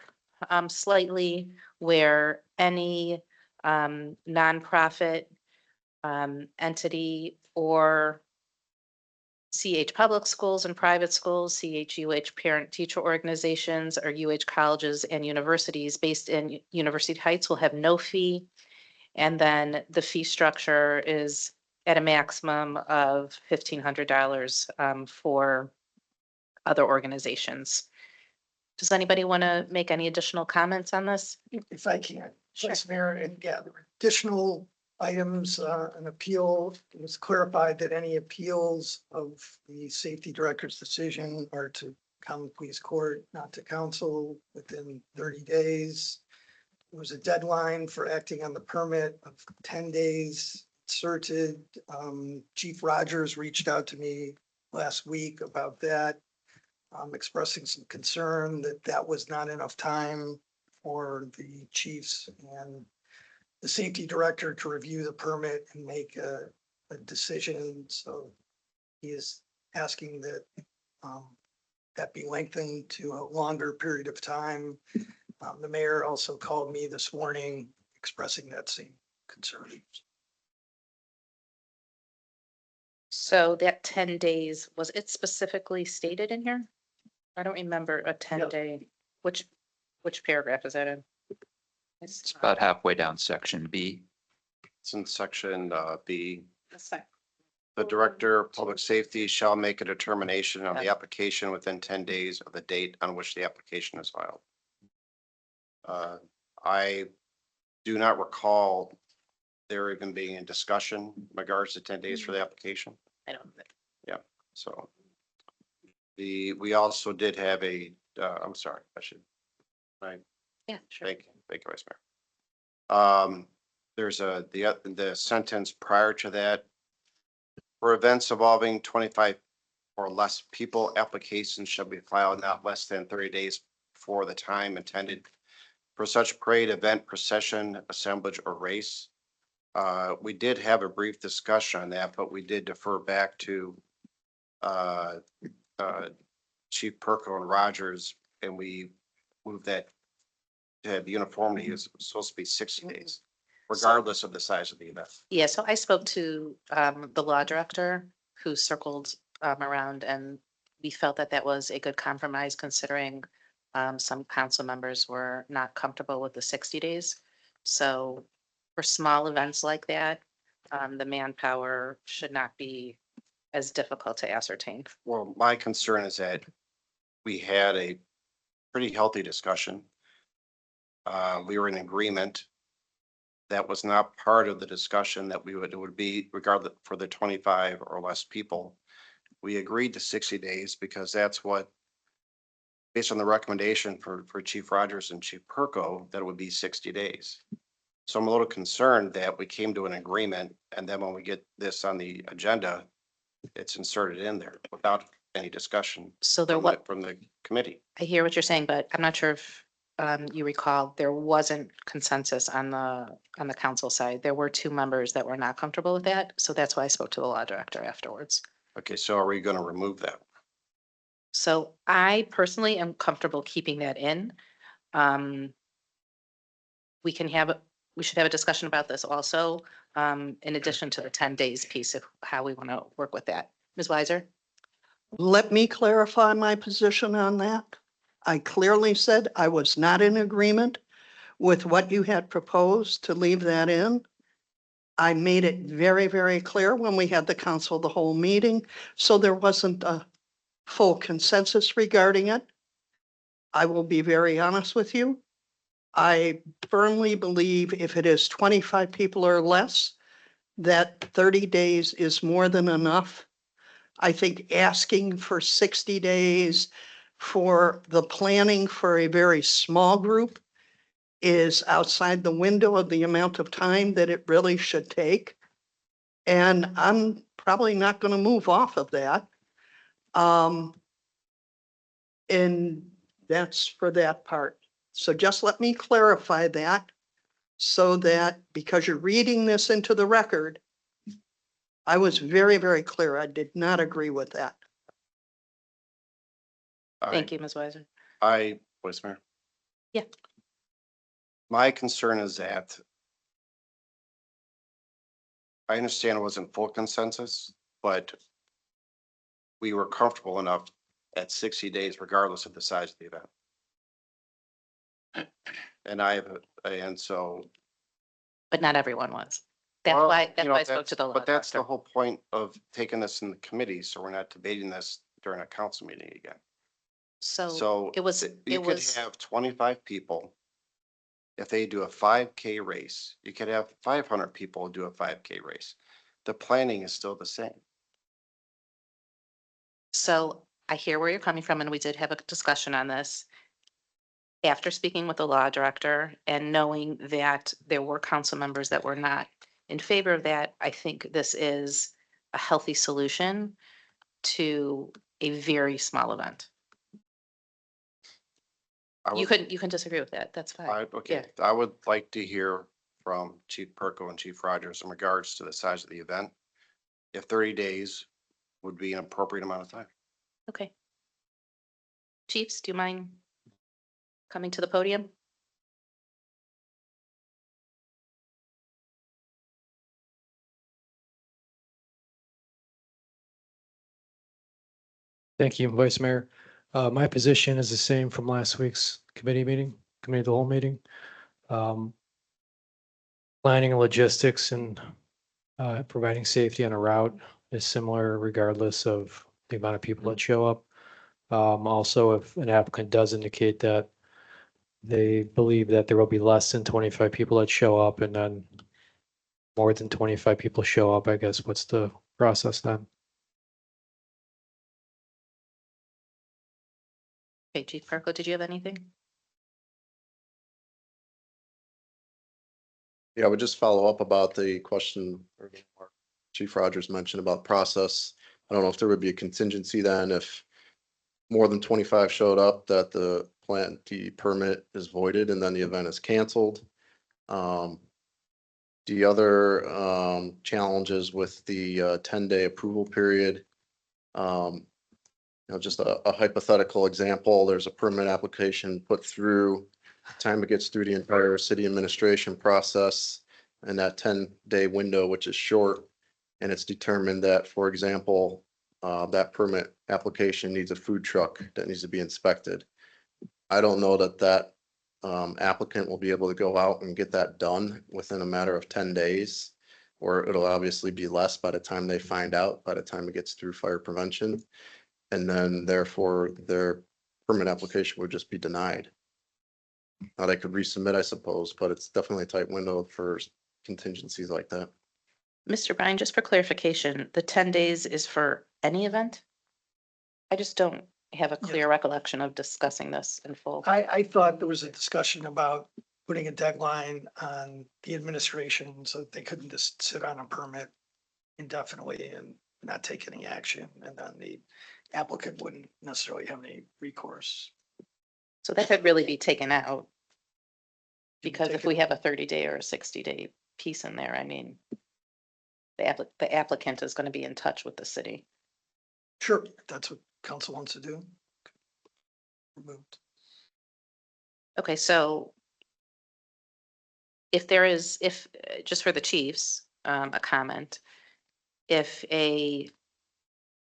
Speaker 1: slightly, where any nonprofit entity or CH public schools and private schools, CHUH parent teacher organizations, or UH colleges and universities based in University Heights will have no fee. And then the fee structure is at a maximum of $1,500 for other organizations. Does anybody want to make any additional comments on this?
Speaker 12: If I can,
Speaker 1: Sure.
Speaker 12: Vice Mayor, and yeah, there were additional items, an appeal. It was clarified that any appeals of the safety director's decision are to common pleas court, not to council, within 30 days. There was a deadline for acting on the permit of 10 days. Inserted. Chief Rogers reached out to me last week about that, expressing some concern that that was not enough time for the chiefs and the safety director to review the permit and make a decision. So he is asking that that be lengthened to a longer period of time. The mayor also called me this morning expressing that same concern.
Speaker 1: So that 10 days, was it specifically stated in here? I don't remember a 10-day, which paragraph is that in?
Speaker 7: It's about halfway down section B.
Speaker 13: It's in section B.
Speaker 1: That's fine.
Speaker 13: The Director of Public Safety shall make a determination on the
Speaker 1: Yeah.
Speaker 13: application within 10 days of the date on which the application is filed. I do not recall there even being a discussion in regards to 10 days for the application.
Speaker 1: I don't,
Speaker 13: So we also did have I'm sorry, I should, right?
Speaker 1: yeah, sure.
Speaker 13: Thank you, Vice Mayor. There's the sentence prior to that. For events involving 25 or less people, applications shall be filed not less than 30 days before the time intended for such parade, event, procession, assemblage, or race. We did have a brief discussion on that, but we did defer back to Chief Perko and Rogers, and we moved that to have uniformity is supposed to be 60 days, regardless of the size of the event.
Speaker 1: Yeah, so I spoke to the law director who circled around, and we felt that that was a good compromise considering some council members were not comfortable with the 60 days. So for small events like that, the manpower should not be as difficult to ascertain.
Speaker 13: Well, my concern is that we had a pretty healthy discussion. We were in agreement. That was not part of the discussion that it would be regardless for the 25 or less people. We agreed to 60 days because that's what, based on the recommendation for Chief Rogers and Chief Perko, that it would be 60 days. So I'm a little concerned that we came to an agreement and then when we get this on the agenda, it's inserted in there without any discussion
Speaker 1: So there
Speaker 13: from the committee.
Speaker 1: I hear what you're saying, but I'm not sure if you recall, there wasn't consensus on the council side. There were 2 members that were not comfortable with that. So that's why I spoke to the law director afterwards.
Speaker 13: Okay, so are we going to remove that?
Speaker 1: So I personally am comfortable keeping that in. We should have a discussion about this also, in addition to the 10 days piece of how we want to work with that. Ms. Weiser?
Speaker 4: Let me clarify my position on that. I clearly said I was not in agreement with what you had proposed to leave that in. I made it very, very clear when we had the council the whole meeting, so there wasn't a full consensus regarding it. I will be very honest with you. I firmly believe if it is 25 people or less, that 30 days is more than enough. I think asking for 60 days for the planning for a very small group is outside the window of the amount of time that it really should take. And I'm probably not going to move off of that. And that's for that part. So just let me clarify that so that because you're reading this into the record, I was very, very clear. I did not agree with that.
Speaker 1: Thank you, Ms. Weiser.
Speaker 13: Vice Mayor?
Speaker 1: Yeah.
Speaker 13: My concern is that I understand it wasn't full consensus, but we were comfortable enough at 60 days, regardless of the size of the event. And so.
Speaker 1: But not everyone was. That's
Speaker 13: Well,
Speaker 1: why
Speaker 13: you know,
Speaker 1: I spoke to the law
Speaker 13: But that's the
Speaker 1: director.
Speaker 13: whole point of taking this in the committee, so we're not debating this during a council meeting again. So
Speaker 1: It was,
Speaker 13: you could have 25 people. If they do a 5K race, you could have 500 people do a 5K race. The planning is still the same.
Speaker 1: So I hear where you're coming from, and we did have a discussion on this. After speaking with the law director and knowing that there were council members that were not in favor of that, I think this is a healthy solution to a very small event. You can disagree with that. That's fine.
Speaker 13: Okay, I would like to hear from Chief Perko and Chief Rogers in regards to the size of the event. If 30 days would be an appropriate amount of time.
Speaker 1: Okay. Chiefs, do you mind coming to the podium?
Speaker 14: Thank you, Vice Mayor. My position is the same from last week's committee meeting, committee of the whole meeting. Um, Planning and logistics and providing safety on a route is similar regardless of the amount of people that show up. Also, if an applicant does indicate that they believe that there will be less than 25 people that show up and then more than 25 people show up, I guess, what's the process then?
Speaker 1: Okay, Chief Parkle, did you have anything?
Speaker 15: Yeah, I would just follow up about the question Chief Rogers mentioned about process. I don't know if there would be a contingency then if more than 25 showed up, that the permit is voided and then the event is canceled. The other challenges with the 10-day approval period. Just a hypothetical example, there's a permit application put through, time it gets through the entire city administration process and that 10-day window, which is short, and it's determined that, for example, that permit application needs a food truck that needs to be inspected. I don't know that applicant will be able to go out and get that done within a matter of 10 days, or it'll obviously be less by the time they find out, by the time it gets through fire prevention. And then therefore their permit application would just be denied. Now they could resubmit, I suppose, but it's definitely a tight window for contingencies like that.
Speaker 1: Mr. Bryan, just for clarification, the 10 days is for any event? I just don't have a clear recollection of discussing this in full.
Speaker 12: I thought there was a discussion about putting a deadline on the administration so that they couldn't just sit on a permit indefinitely and not take any action. And then the applicant wouldn't necessarily have any recourse.
Speaker 1: So that could really be taken out. Because if we have a 30-day or a 60-day piece in there, I mean, the applicant is going to be in touch with the city.
Speaker 12: Sure, if that's what council wants to do. Removed.
Speaker 1: Okay, so if there is, just for the chiefs, a comment, if a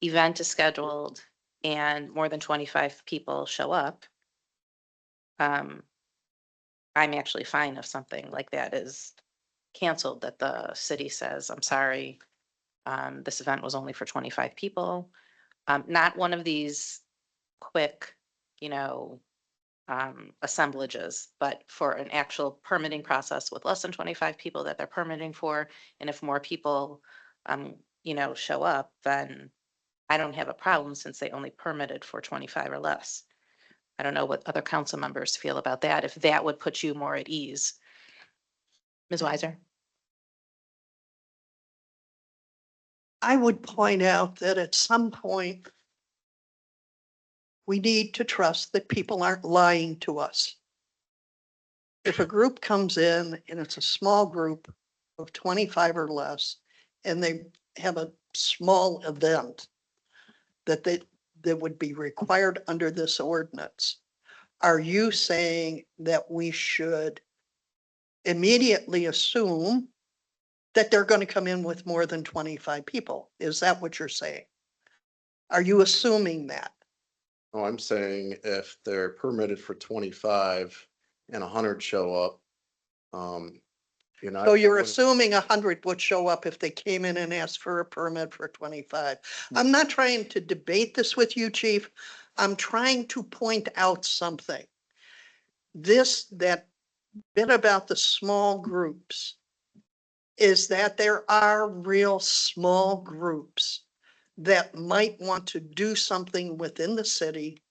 Speaker 1: event is scheduled and more than 25 people show up, I'm actually fine if something like that is canceled, that the city says, I'm sorry, this event was only for 25 people. Not one of these quick, assemblages, but for an actual permitting process with less than 25 people that they're permitting for. And if more people, show up, then I don't have a problem since they only permitted for 25 or less. I don't know what other council members feel about that, if that would put you more at ease. Ms. Weiser?
Speaker 4: I would point out that at some point, we need to trust that people aren't lying to us. If a group comes in and it's a small group of 25 or less, and they have a small event that would be required under this ordinance, are you saying that we should immediately assume that they're going to come in with more than 25 people? Is that what you're saying? Are you assuming that?
Speaker 15: No, I'm saying if they're permitted for 25 and 100 show up,
Speaker 4: So you're assuming 100 would show up if they came in and asked for a permit for 25. I'm not trying to debate this with you, Chief. I'm trying to point out something. That bit about the small groups is that there are real small groups that might want to do something within the city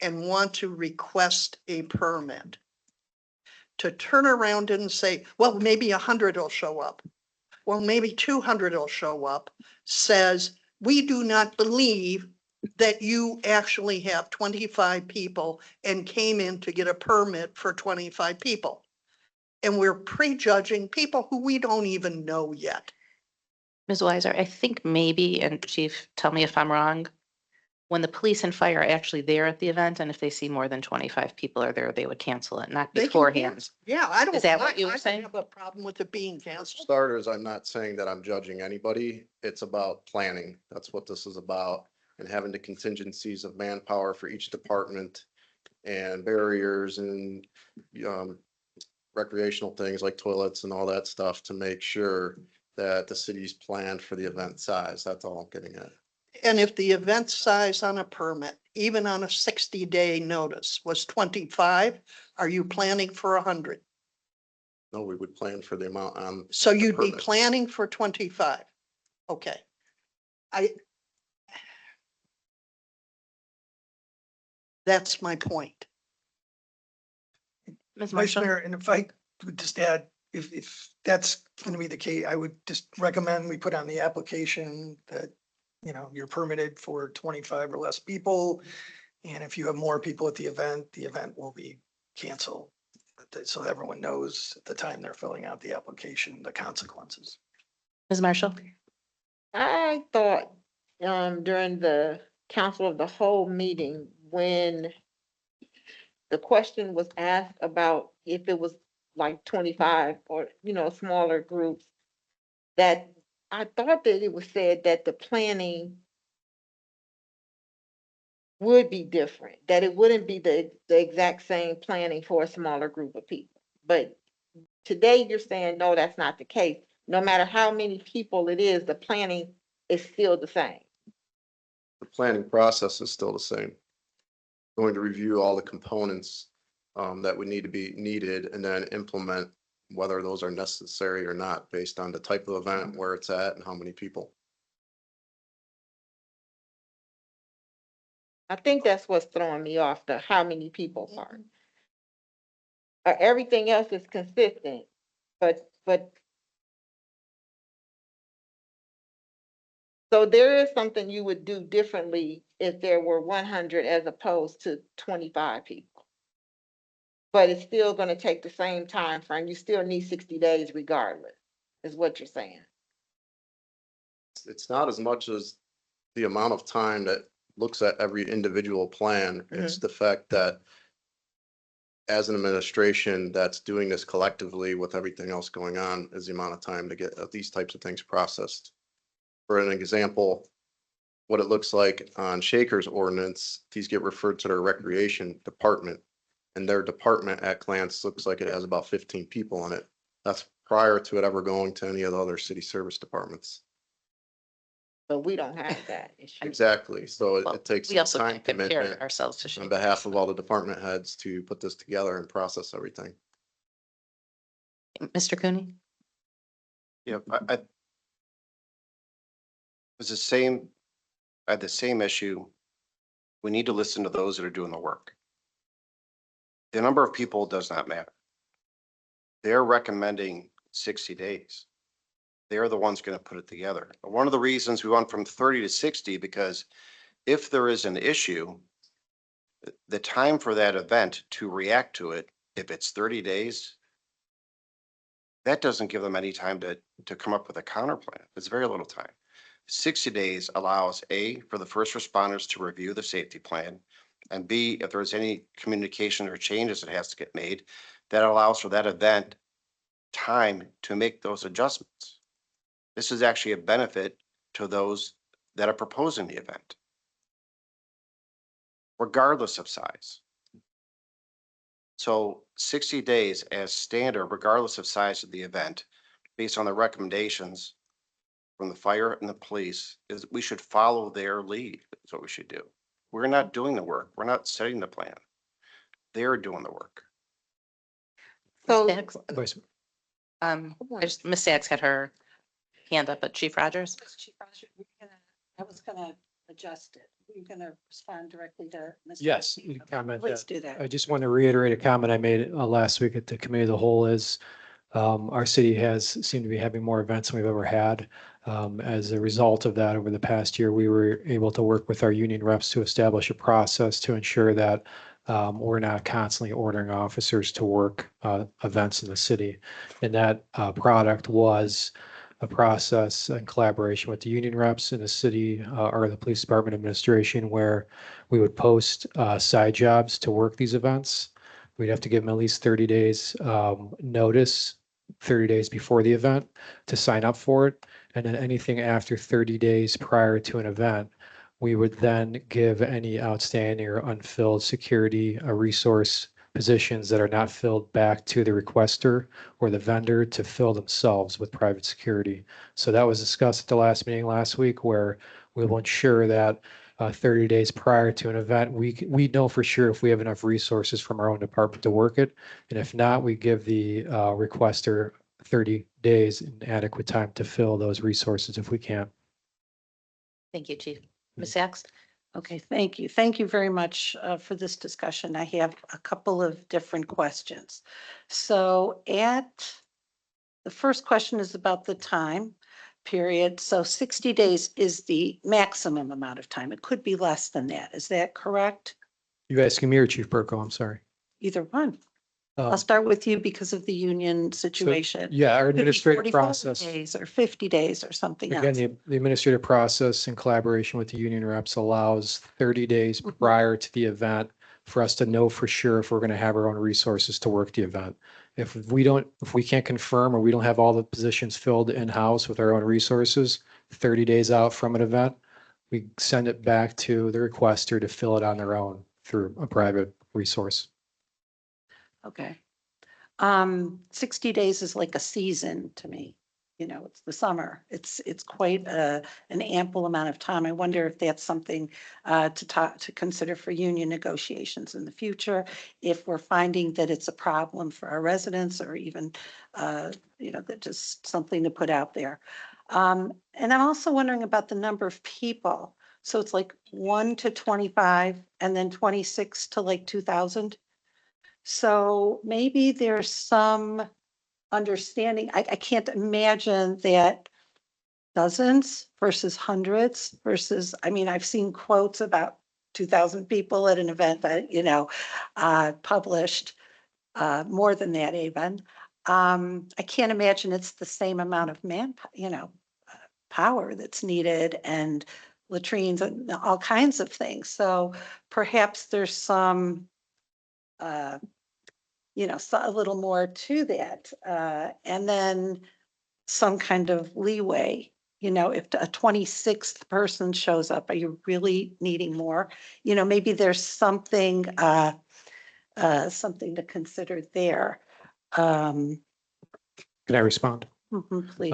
Speaker 4: and want to request a permit. To turn around and say, well, maybe 100 will show up. Well, maybe 200 will show up, says, we do not believe that you actually have 25 people and came in to get a permit for 25 people. And we're prejudging people who we don't even know yet.
Speaker 1: Ms. Weiser, I think maybe, and Chief, tell me if I'm wrong, when the police and fire are actually there at the event, and if they see more than 25 people are there, they would cancel it, not
Speaker 4: They can
Speaker 1: beforehand.
Speaker 4: cancel. Yeah, I don't.
Speaker 1: Is that what
Speaker 4: I-
Speaker 1: you were
Speaker 4: I don't
Speaker 1: saying?
Speaker 4: have a problem with it being canceled.
Speaker 15: Starters, I'm not saying that I'm judging anybody. It's about planning. That's what this is about. And having the contingencies of manpower for each department and barriers and recreational things like toilets and all that stuff to make sure that the city's planned for the event size. That's all I'm getting at.
Speaker 4: And if the event size on a permit, even on a 60-day notice, was 25, are you planning for 100?
Speaker 15: No, we would plan for the amount on.
Speaker 4: So
Speaker 15: the
Speaker 4: you'd be
Speaker 15: permit.
Speaker 4: planning for 25. Okay. That's my point.
Speaker 1: Ms.
Speaker 12: Vice
Speaker 1: Marshall?
Speaker 12: Mayor, and if I would just add, if that's gonna be the case, I would just recommend we put on the application that, you know, you're permitted for 25 or less people. And if you have more people at the event will be canceled. So everyone knows at the time they're filling out the application, the consequences.
Speaker 1: Ms. Marshall?
Speaker 2: I thought, during the council of the whole meeting, when the question was asked about if it was like 25 or, you know, smaller groups, that I thought that it was said that the planning would be different, that it wouldn't be the exact same planning for a smaller group of people. But today you're saying, no, that's not the case. No matter how many people it is, the planning is still the same.
Speaker 15: The planning process is still the same. Going to review all the components that would need to be needed and then implement whether those are necessary or not based on the type of event, where it's at and how many people.
Speaker 2: I think that's what's throwing me off, the how many people part. Everything else is consistent, but. So there is something you would do differently if there were 100 as opposed to 25 people. But it's still gonna take the same time frame. You still need 60 days regardless, is what you're saying.
Speaker 15: It's not as much as the amount of time that looks at every individual plan. It's the fact that as an administration that's doing this collectively with everything else going on is the amount of time to get these types of things processed. For an example, what it looks like on Shaker's ordinance, these get referred to their recreation department. And their department at glance looks like it has about 15 people in it. That's prior to it ever going to any of the other city service departments.
Speaker 2: But we don't have that issue.
Speaker 15: Exactly. So
Speaker 1: Well,
Speaker 15: it takes
Speaker 1: we
Speaker 15: some
Speaker 1: also
Speaker 15: time
Speaker 1: can't compare
Speaker 15: commitment
Speaker 1: ourselves to
Speaker 15: on
Speaker 1: Shaker.
Speaker 15: behalf of all the department heads to put this together and process everything.
Speaker 1: Mr. Cooney?
Speaker 13: Yeah, I it's the same, I had the same issue. We need to listen to those that are doing the work. The number of people does not matter. They're recommending 60 days. They're the ones going to put it together. But one of the reasons we went from 30 to 60, because if there is an issue, the time for that event to react to it, if it's 30 days, that doesn't give them any time to come up with a counter plan. It's very little time. 60 days allows A, for the first responders to review the safety plan, and B, if there's any communication or changes that has to get made, that allows for that event time to make those adjustments. This is actually a benefit to those that are proposing the event, regardless of size. So 60 days as standard, regardless of size of the event, based on the recommendations from the fire and the police, is we should follow their lead. That's what we should do. We're not doing the work. We're not setting the plan. They're doing the work.
Speaker 2: So
Speaker 14: Vice-
Speaker 1: Ms. Sachs had her hand up, but Chief Rogers?
Speaker 16: Chief Roger, I was gonna adjust it. We're gonna respond directly to Mr.
Speaker 14: Yes, you comment
Speaker 16: Please
Speaker 14: that.
Speaker 16: do that.
Speaker 14: I just want to reiterate a comment I made last week at the committee of the whole is our city has seemed to be having more events than we've ever had. As a result of that, over the past year, we were able to work with our union reps to establish a process to ensure that we're not constantly ordering officers to work events in the city. And that product was a process in collaboration with the union reps in the city or the police department administration where we would post side jobs to work these events. We'd have to give them at least 30 days notice, 30 days before the event to sign up for it. And then anything after 30 days prior to an event, we would then give any outstanding or unfilled security resource positions that are not filled back to the requester or the vendor to fill themselves with private security. So that was discussed at the last meeting last week where we will ensure that 30 days prior to an event, we know for sure if we have enough resources from our own department to work it. And if not, we give the requester 30 days in adequate time to fill those resources if we can.
Speaker 1: Thank you, Chief. Ms. Sacks?
Speaker 16: Okay, thank you. Thank you very much for this discussion. I have a couple of different questions. So the first question is about the time period. So 60 days is the maximum amount of time. It could be less than that. Is that correct?
Speaker 14: You asking me or Chief Burko? I'm sorry.
Speaker 16: Either one.
Speaker 14: Um,
Speaker 16: I'll start with you because of the union situation.
Speaker 14: Yeah, our
Speaker 16: Could be
Speaker 14: administrative
Speaker 16: 44
Speaker 14: process.
Speaker 16: days or 50 days or something
Speaker 14: Again,
Speaker 16: else.
Speaker 14: the administrative process in collaboration with the union reps allows 30 days
Speaker 16: Mhm.
Speaker 14: prior to the event for us to know for sure if we're going to have our own resources to work the event. If we can't confirm or we don't have all the positions filled in-house with our own resources, 30 days out from an event, we send it back to the requester to fill it on their own through a private resource.
Speaker 16: Okay. 60 days is like a season to me. You know, it's the summer. It's quite an ample amount of time. I wonder if that's something to consider for union negotiations in the future. If we're finding that it's a problem for our residents or even, that just something to put out there. And I'm also wondering about the number of people. So it's like 1 to 25 and then 26 to like 2,000. So maybe there's some understanding. I can't imagine that dozens versus hundreds versus, I mean, I've seen quotes about 2,000 people at an event that, published, more than that even. I can't imagine it's the same amount of power that's needed and latrines and all kinds of things. So perhaps there's some, a little more to that. And then some kind of leeway, if a 26th person shows up, are you really needing more? Maybe there's something to consider there.
Speaker 14: Can I respond?
Speaker 16: Please.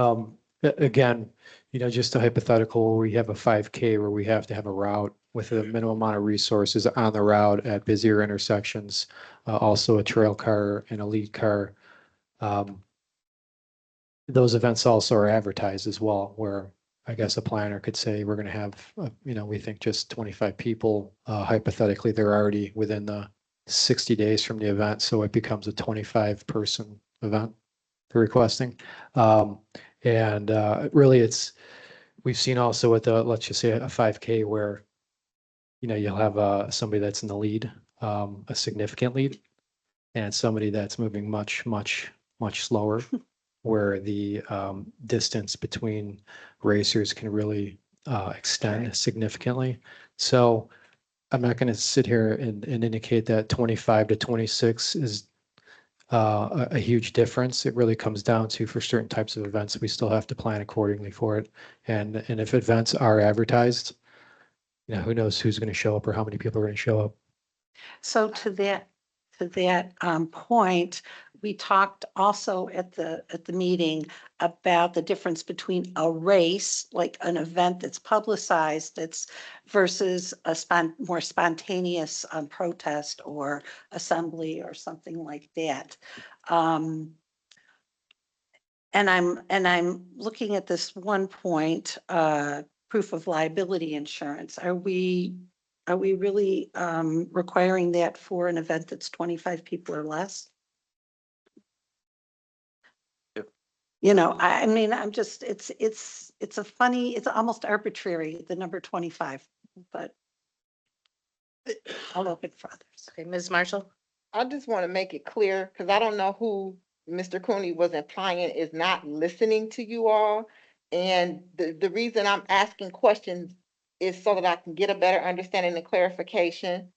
Speaker 14: Again, just a hypothetical, we have a 5K where we have to have a route with a minimum amount of resources on the route at busier intersections, also a trail car and a lead car. Those events also are advertised as well, where I guess a planner could say, we're going to have, we think just 25 people. Hypothetically, they're already within the 60 days from the event, so it becomes a 25-person event for requesting. And really we've seen also with let's just say a 5K where, you'll have somebody that's in the lead, a significant lead, and somebody that's moving much, much, much slower, where the distance between racers can really extend significantly. So I'm not going to sit here and indicate that 25 to 26 is a huge difference. It really comes down to, for certain types of events, we still have to plan accordingly for it. And if events are advertised, who knows who's going to show up or how many people are going to show up.
Speaker 16: So to that point, we talked also at the meeting about the difference between a race, like an event that's publicized, that's versus a more spontaneous protest or assembly or something like that. And I'm looking at this one point, proof of liability insurance. Are we really requiring that for an event that's 25 people or less? I mean, I'm just, it's almost arbitrary, the number 25, but I'll open for others.
Speaker 1: Okay, Ms. Marshall?
Speaker 2: I just want to make it clear, because I don't know who Mr. Cooney was implying is not listening to you all. And the reason I'm asking questions is so that I can get a better understanding and clarification.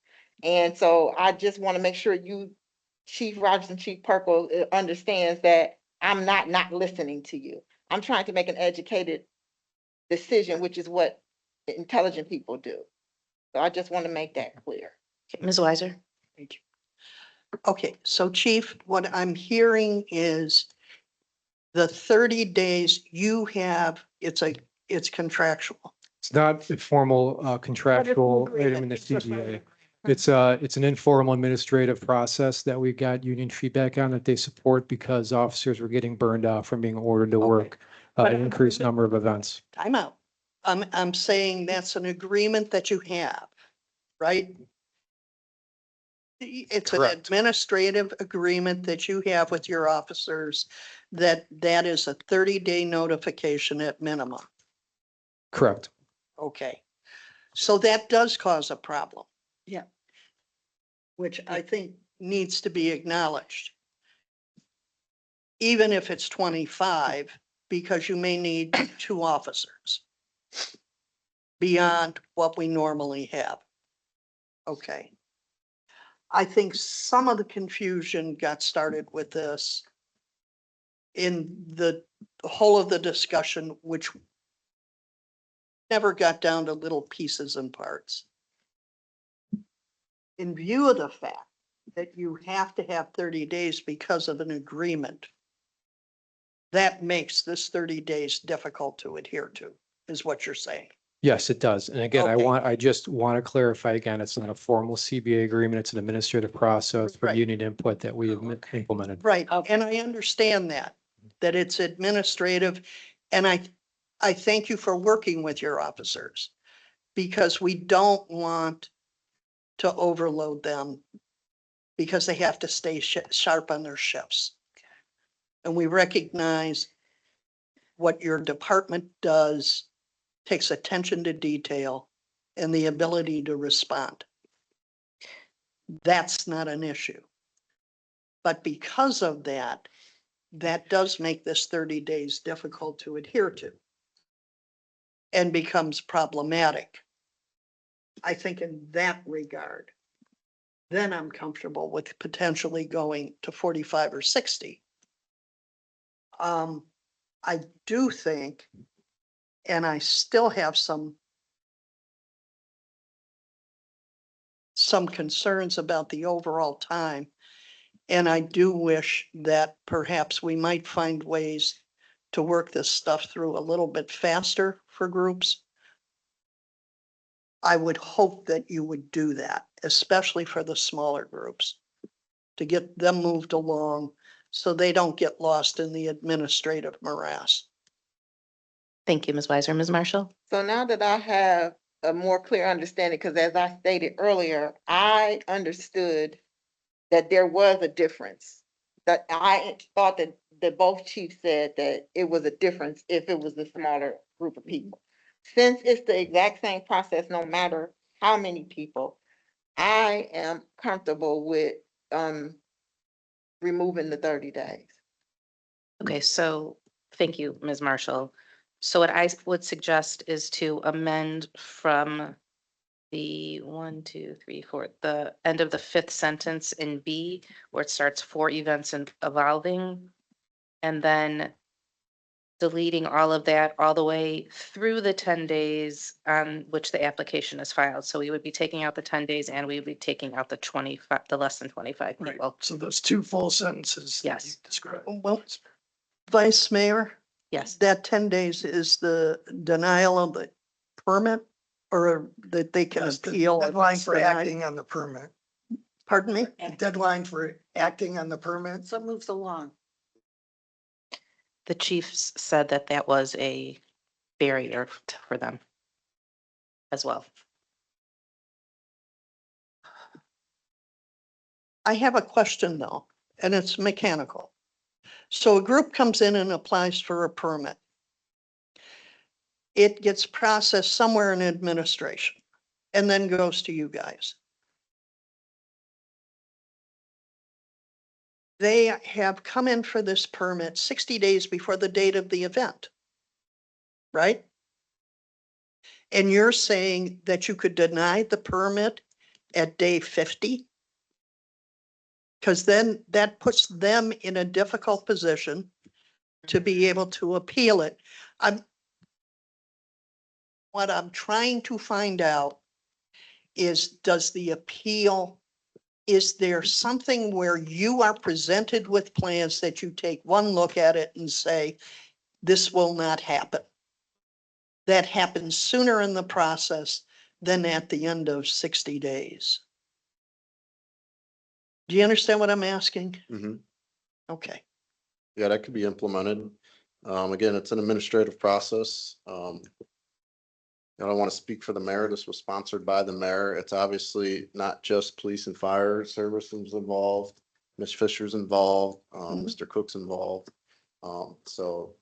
Speaker 2: And so I just want to make sure you, Chief Rogers and Chief Purple, understands that I'm not listening to you. I'm trying to make an educated decision, which is what intelligent people do. So I just want to make that clear.
Speaker 1: Okay, Ms. Weiser?
Speaker 4: Okay, so Chief, what I'm hearing is the 30 days you have, it's contractual.
Speaker 14: It's not a formal contractual item in the CBA. It's an informal administrative process that we got union feedback on that they support because officers were getting burned out from being ordered to work
Speaker 4: But-
Speaker 14: an increased number of events.
Speaker 4: Time out. I'm saying that's an agreement that you have, right? It's an
Speaker 14: Correct.
Speaker 4: administrative agreement that you have with your officers that is a 30-day notification at minimum.
Speaker 14: Correct.
Speaker 4: Okay. So that does cause a problem.
Speaker 16: Yeah.
Speaker 4: Which I think needs to be acknowledged. Even if it's 25, because you may need 2 officers beyond what we normally have. Okay. I think some of the confusion got started with this in the whole of the discussion, which never got down to little pieces and parts. In view of the fact that you have to have 30 days because of an agreement, that makes this 30 days difficult to adhere to, is what you're saying.
Speaker 14: Yes, it does. And again,
Speaker 4: Okay.
Speaker 14: I just want to clarify again, it's not a formal CBA agreement. It's an administrative process for
Speaker 4: Right.
Speaker 14: union input that we have implemented.
Speaker 4: Right, and I understand that it's administrative, and I thank you for working with your officers, because we don't want to overload them because they have to stay sharp on their shifts. And we recognize what your department does, takes attention to detail and the ability to respond. That's not an issue. But because of that, that does make this 30 days difficult to adhere to and becomes problematic. I think in that regard, then I'm comfortable with potentially going to 45 or 60. I do think, and I still have some concerns about the overall time. And I do wish that perhaps we might find ways to work this stuff through a little bit faster for groups. I would hope that you would do that, especially for the smaller groups, to get them moved along so they don't get lost in the administrative morass.
Speaker 1: Thank you, Ms. Weiser. Ms. Marshall?
Speaker 2: So now that I have a more clear understanding, because as I stated earlier, I understood that there was a difference. That I thought that both chiefs said that it was a difference if it was a smaller group of people. Since it's the exact same process, no matter how many people, I am comfortable with removing the 30 days.
Speaker 1: Okay, so thank you, Ms. Marshall. So what I would suggest is to amend from the 1, 2, 3, 4, the end of the 5th sentence in B, where it starts 4 events and evolving, and then deleting all of that all the way through the 10 days on which the application is filed. So we would be taking out the 10 days and we would be taking out the 25, the less than 25
Speaker 12: Right.
Speaker 1: people.
Speaker 12: So those 2 full sentences. that
Speaker 1: Yes.
Speaker 12: you described.
Speaker 4: Well, Vice Mayor,
Speaker 1: Yes.
Speaker 4: that 10 days is the denial of the permit, or that they can
Speaker 12: Yes, the
Speaker 4: appeal. if
Speaker 12: deadline
Speaker 4: it's
Speaker 12: for
Speaker 4: denied?
Speaker 12: acting on the permit.
Speaker 4: Pardon me?
Speaker 12: The deadline for acting on the permit.
Speaker 16: So it moves along.
Speaker 1: The chiefs said that that was a barrier for them as well.
Speaker 4: I have a question though, and it's mechanical. So a group comes in and applies for a permit. It gets processed somewhere in administration and then goes to you guys. they have come in for this permit 60 days before the date of the event. Right? And you're saying that you could deny the permit at day 50? Because then that puts them in a difficult position to be able to appeal it. What I'm trying to find out is, does the appeal, is there something where you are presented with plans that you take one look at it and say, this will not happen? That happens sooner in the process than at the end of 60 days. Do you understand what I'm asking?
Speaker 15: Mhm.
Speaker 4: Okay.
Speaker 15: Yeah, that could be implemented. Again, it's an administrative process. I don't want to speak for the mayor. This was sponsored by the mayor. It's obviously not just police and fire services involved. Ms. Fisher's involved, Mr. Cook's involved. So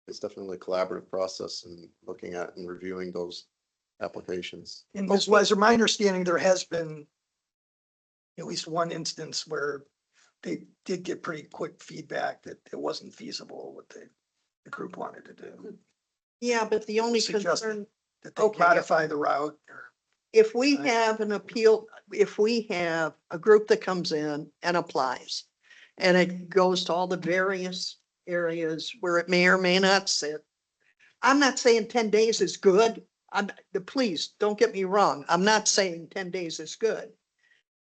Speaker 15: it's definitely a collaborative process and looking at and reviewing those applications.
Speaker 12: And Ms. Weiser, my understanding, there has been at least one instance where they did get pretty quick feedback that it wasn't feasible what the group wanted to do.
Speaker 4: Yeah, but the only
Speaker 12: Suggested
Speaker 4: concern,
Speaker 12: that they
Speaker 4: Okay, yeah.
Speaker 12: modify the route or.
Speaker 4: if we have an appeal, if we have a group that comes in and applies, and it goes to all the various areas where it may or may not sit. I'm not saying 10 days is good. Please, don't get me wrong. I'm not saying 10 days is good.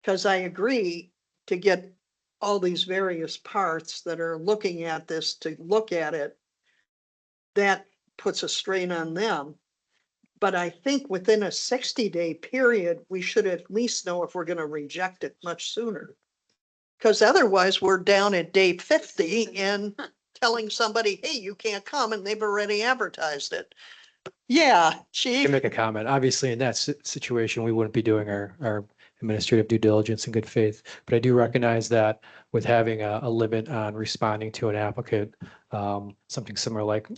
Speaker 4: Because I agree to get all these various parts that are looking at this to look at it. That puts a strain on them. But I think within a 60-day period, we should at least know if we're going to reject it much sooner. Because otherwise, we're down at day 50 and telling somebody, hey, you can't come, and they've already advertised it. Yeah,
Speaker 14: I
Speaker 4: chief.
Speaker 14: can make a comment. Obviously, in that situation, we wouldn't be doing our administrative due diligence in good faith. But I do recognize that with having a limit on responding to an applicant, something similar like,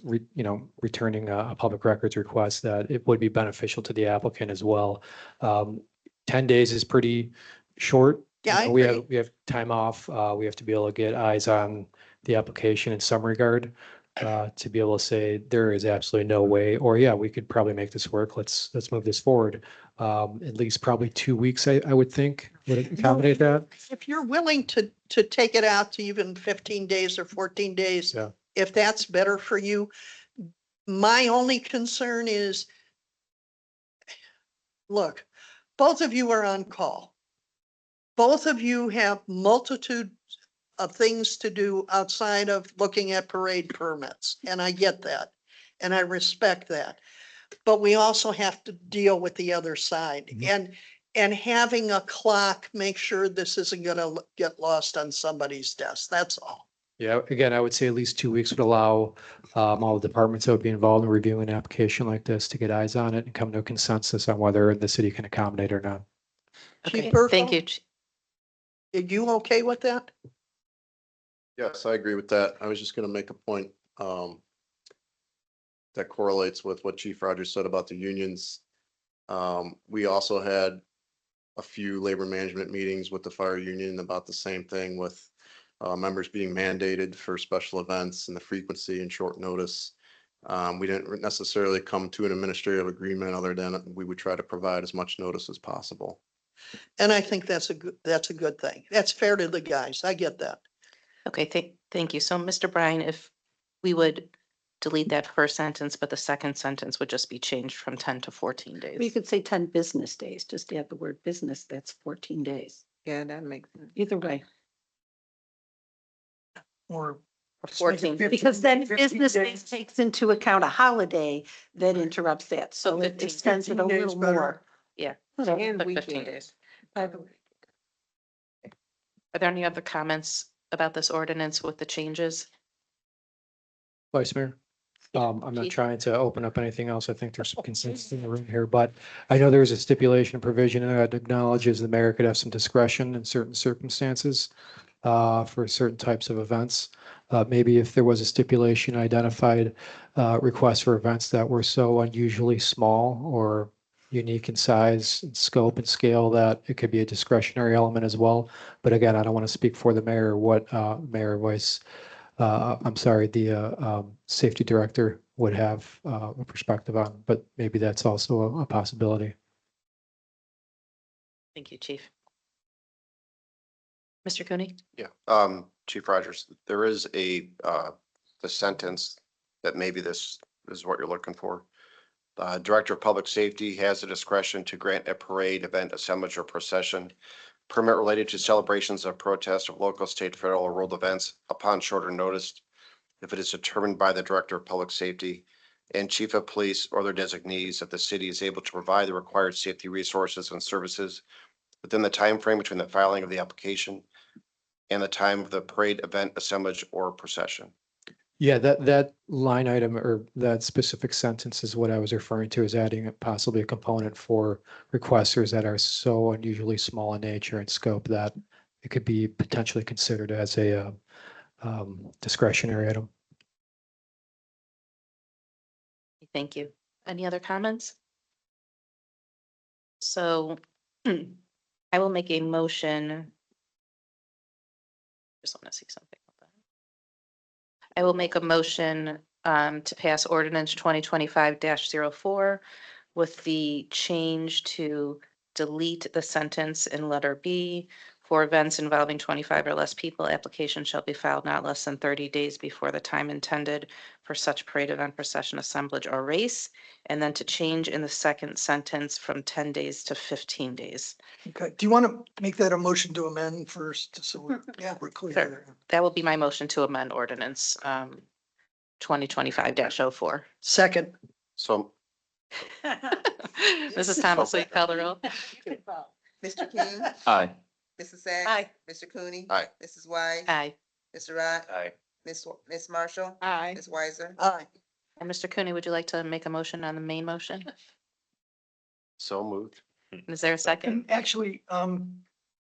Speaker 14: returning a public records request, that it would be beneficial to the applicant as well. 10 days is pretty short.
Speaker 4: Yeah, I
Speaker 14: We
Speaker 4: agree.
Speaker 14: have time off. We have to be able to get eyes on the application in some regard. To be able to say there is absolutely no way, or yeah, we could probably make this work. Let's move this forward. At least probably 2 weeks, I would think would accommodate that.
Speaker 4: If you're willing to take it out to even 15 days or 14 days,
Speaker 14: Yeah.
Speaker 4: if that's better for you. My only concern is, look, both of you are on call. Both of you have multitude of things to do outside of looking at parade permits, and I get that, and I respect that. But we also have to deal with the other side, and having a clock, make sure this isn't gonna get lost on somebody's desk, that's all.
Speaker 14: Yeah, again, I would say at least 2 weeks would allow all the departments that would be involved in reviewing an application like this to get eyes on it and come to a consensus on whether the city can accommodate or not.
Speaker 4: Chief
Speaker 1: Okay,
Speaker 4: Burkle?
Speaker 1: thank you.
Speaker 4: Are you okay with that?
Speaker 15: Yes, I agree with that. I was just gonna make a point, that correlates with what Chief Rogers said about the unions. We also had a few labor management meetings with the fire union about the same thing, with members being mandated for special events and the frequency and short notice. We didn't necessarily come to an administrative agreement, other than we would try to provide as much notice as possible.
Speaker 4: And I think that's a good thing. That's fair to the guys. I get that.
Speaker 1: Okay, thank you. So, Mr. Bryan, if we would delete that first sentence, but the second sentence would just be changed from 10 to 14 days.
Speaker 16: You could say 10 business days, just add the word business, that's 14 days.
Speaker 2: Yeah, that makes sense.
Speaker 16: Either way,
Speaker 12: Or.
Speaker 1: Or
Speaker 12: just make it
Speaker 1: 14.
Speaker 12: 15
Speaker 16: because then
Speaker 12: 15
Speaker 16: business
Speaker 12: days.
Speaker 16: days takes into account a holiday that interrupts that, so it
Speaker 1: 15
Speaker 16: extends it a
Speaker 12: 15 days
Speaker 16: little
Speaker 12: better.
Speaker 16: more.
Speaker 1: Yeah.
Speaker 16: Whatever.
Speaker 2: And
Speaker 1: Put 15
Speaker 2: weekends.
Speaker 1: days.
Speaker 16: By the way.
Speaker 1: Are there any other comments about this ordinance with the changes?
Speaker 14: Vice Mayor? I'm not
Speaker 1: Chief.
Speaker 14: trying to open up anything else. I think there's some consensus in the room here, but I know there's a stipulation provision that acknowledges the mayor could have some discretion in certain circumstances for certain types of events. Maybe if there was a stipulation identified requests for events that were so unusually small or, unique in size and scope and scale that it could be a discretionary element as well. But again, I don't want to speak for the mayor, or what Mayor Weiss, I'm sorry, the safety director would have a perspective on, but maybe that's also a possibility.
Speaker 1: Thank you, Chief. Mr. Cooney?
Speaker 13: Yeah, Chief Rogers, there is the sentence that maybe this is what you're looking for. Director of Public Safety has the discretion to grant a parade, event, assemblage, or procession permit related to celebrations of protest of local, state, federal, or world events upon shorter notice if it is determined by the Director of Public Safety and Chief of Police or their designees that the city is able to provide the required safety resources and services within the time frame between the filing of the application and the time of the parade, event, assemblage, or procession.
Speaker 14: Yeah, that line item or that specific sentence is what I was referring to as adding possibly a component for requesters that are so unusually small in nature and scope that it could be potentially considered as a discretionary item.
Speaker 1: Thank you. Any other comments? So I will make a motion. Just want to see something. I will make a motion to pass ordinance 2025-04 with the change to delete the sentence in letter B. For events involving 25 or less people, application shall be filed not less than 30 days before the time intended for such parade, event, procession, assemblage, or race. And then to change in the second sentence from 10 days to 15 days.
Speaker 12: Okay, do you want to make that a motion to amend first, so we're clear
Speaker 1: Sure.
Speaker 12: there?
Speaker 1: That will be my motion to amend ordinance 2025-04.
Speaker 4: Second,
Speaker 13: So
Speaker 1: Mrs. Thomas, will you call the roll?
Speaker 2: Mr. King,
Speaker 7: Aye.
Speaker 2: Mrs. Sacks.
Speaker 1: Aye.
Speaker 2: Mr. Cooney.
Speaker 13: Aye.
Speaker 2: Mrs. Wise.
Speaker 1: Aye.
Speaker 2: Mr. Rod.
Speaker 11: Aye.
Speaker 2: Miss Marshall.
Speaker 16: Aye.
Speaker 2: Ms. Weiser.
Speaker 4: aye.
Speaker 1: And Mr. Cooney, would you like to make a motion on the main motion?
Speaker 13: so moved.
Speaker 1: Is there a second?
Speaker 12: And actually,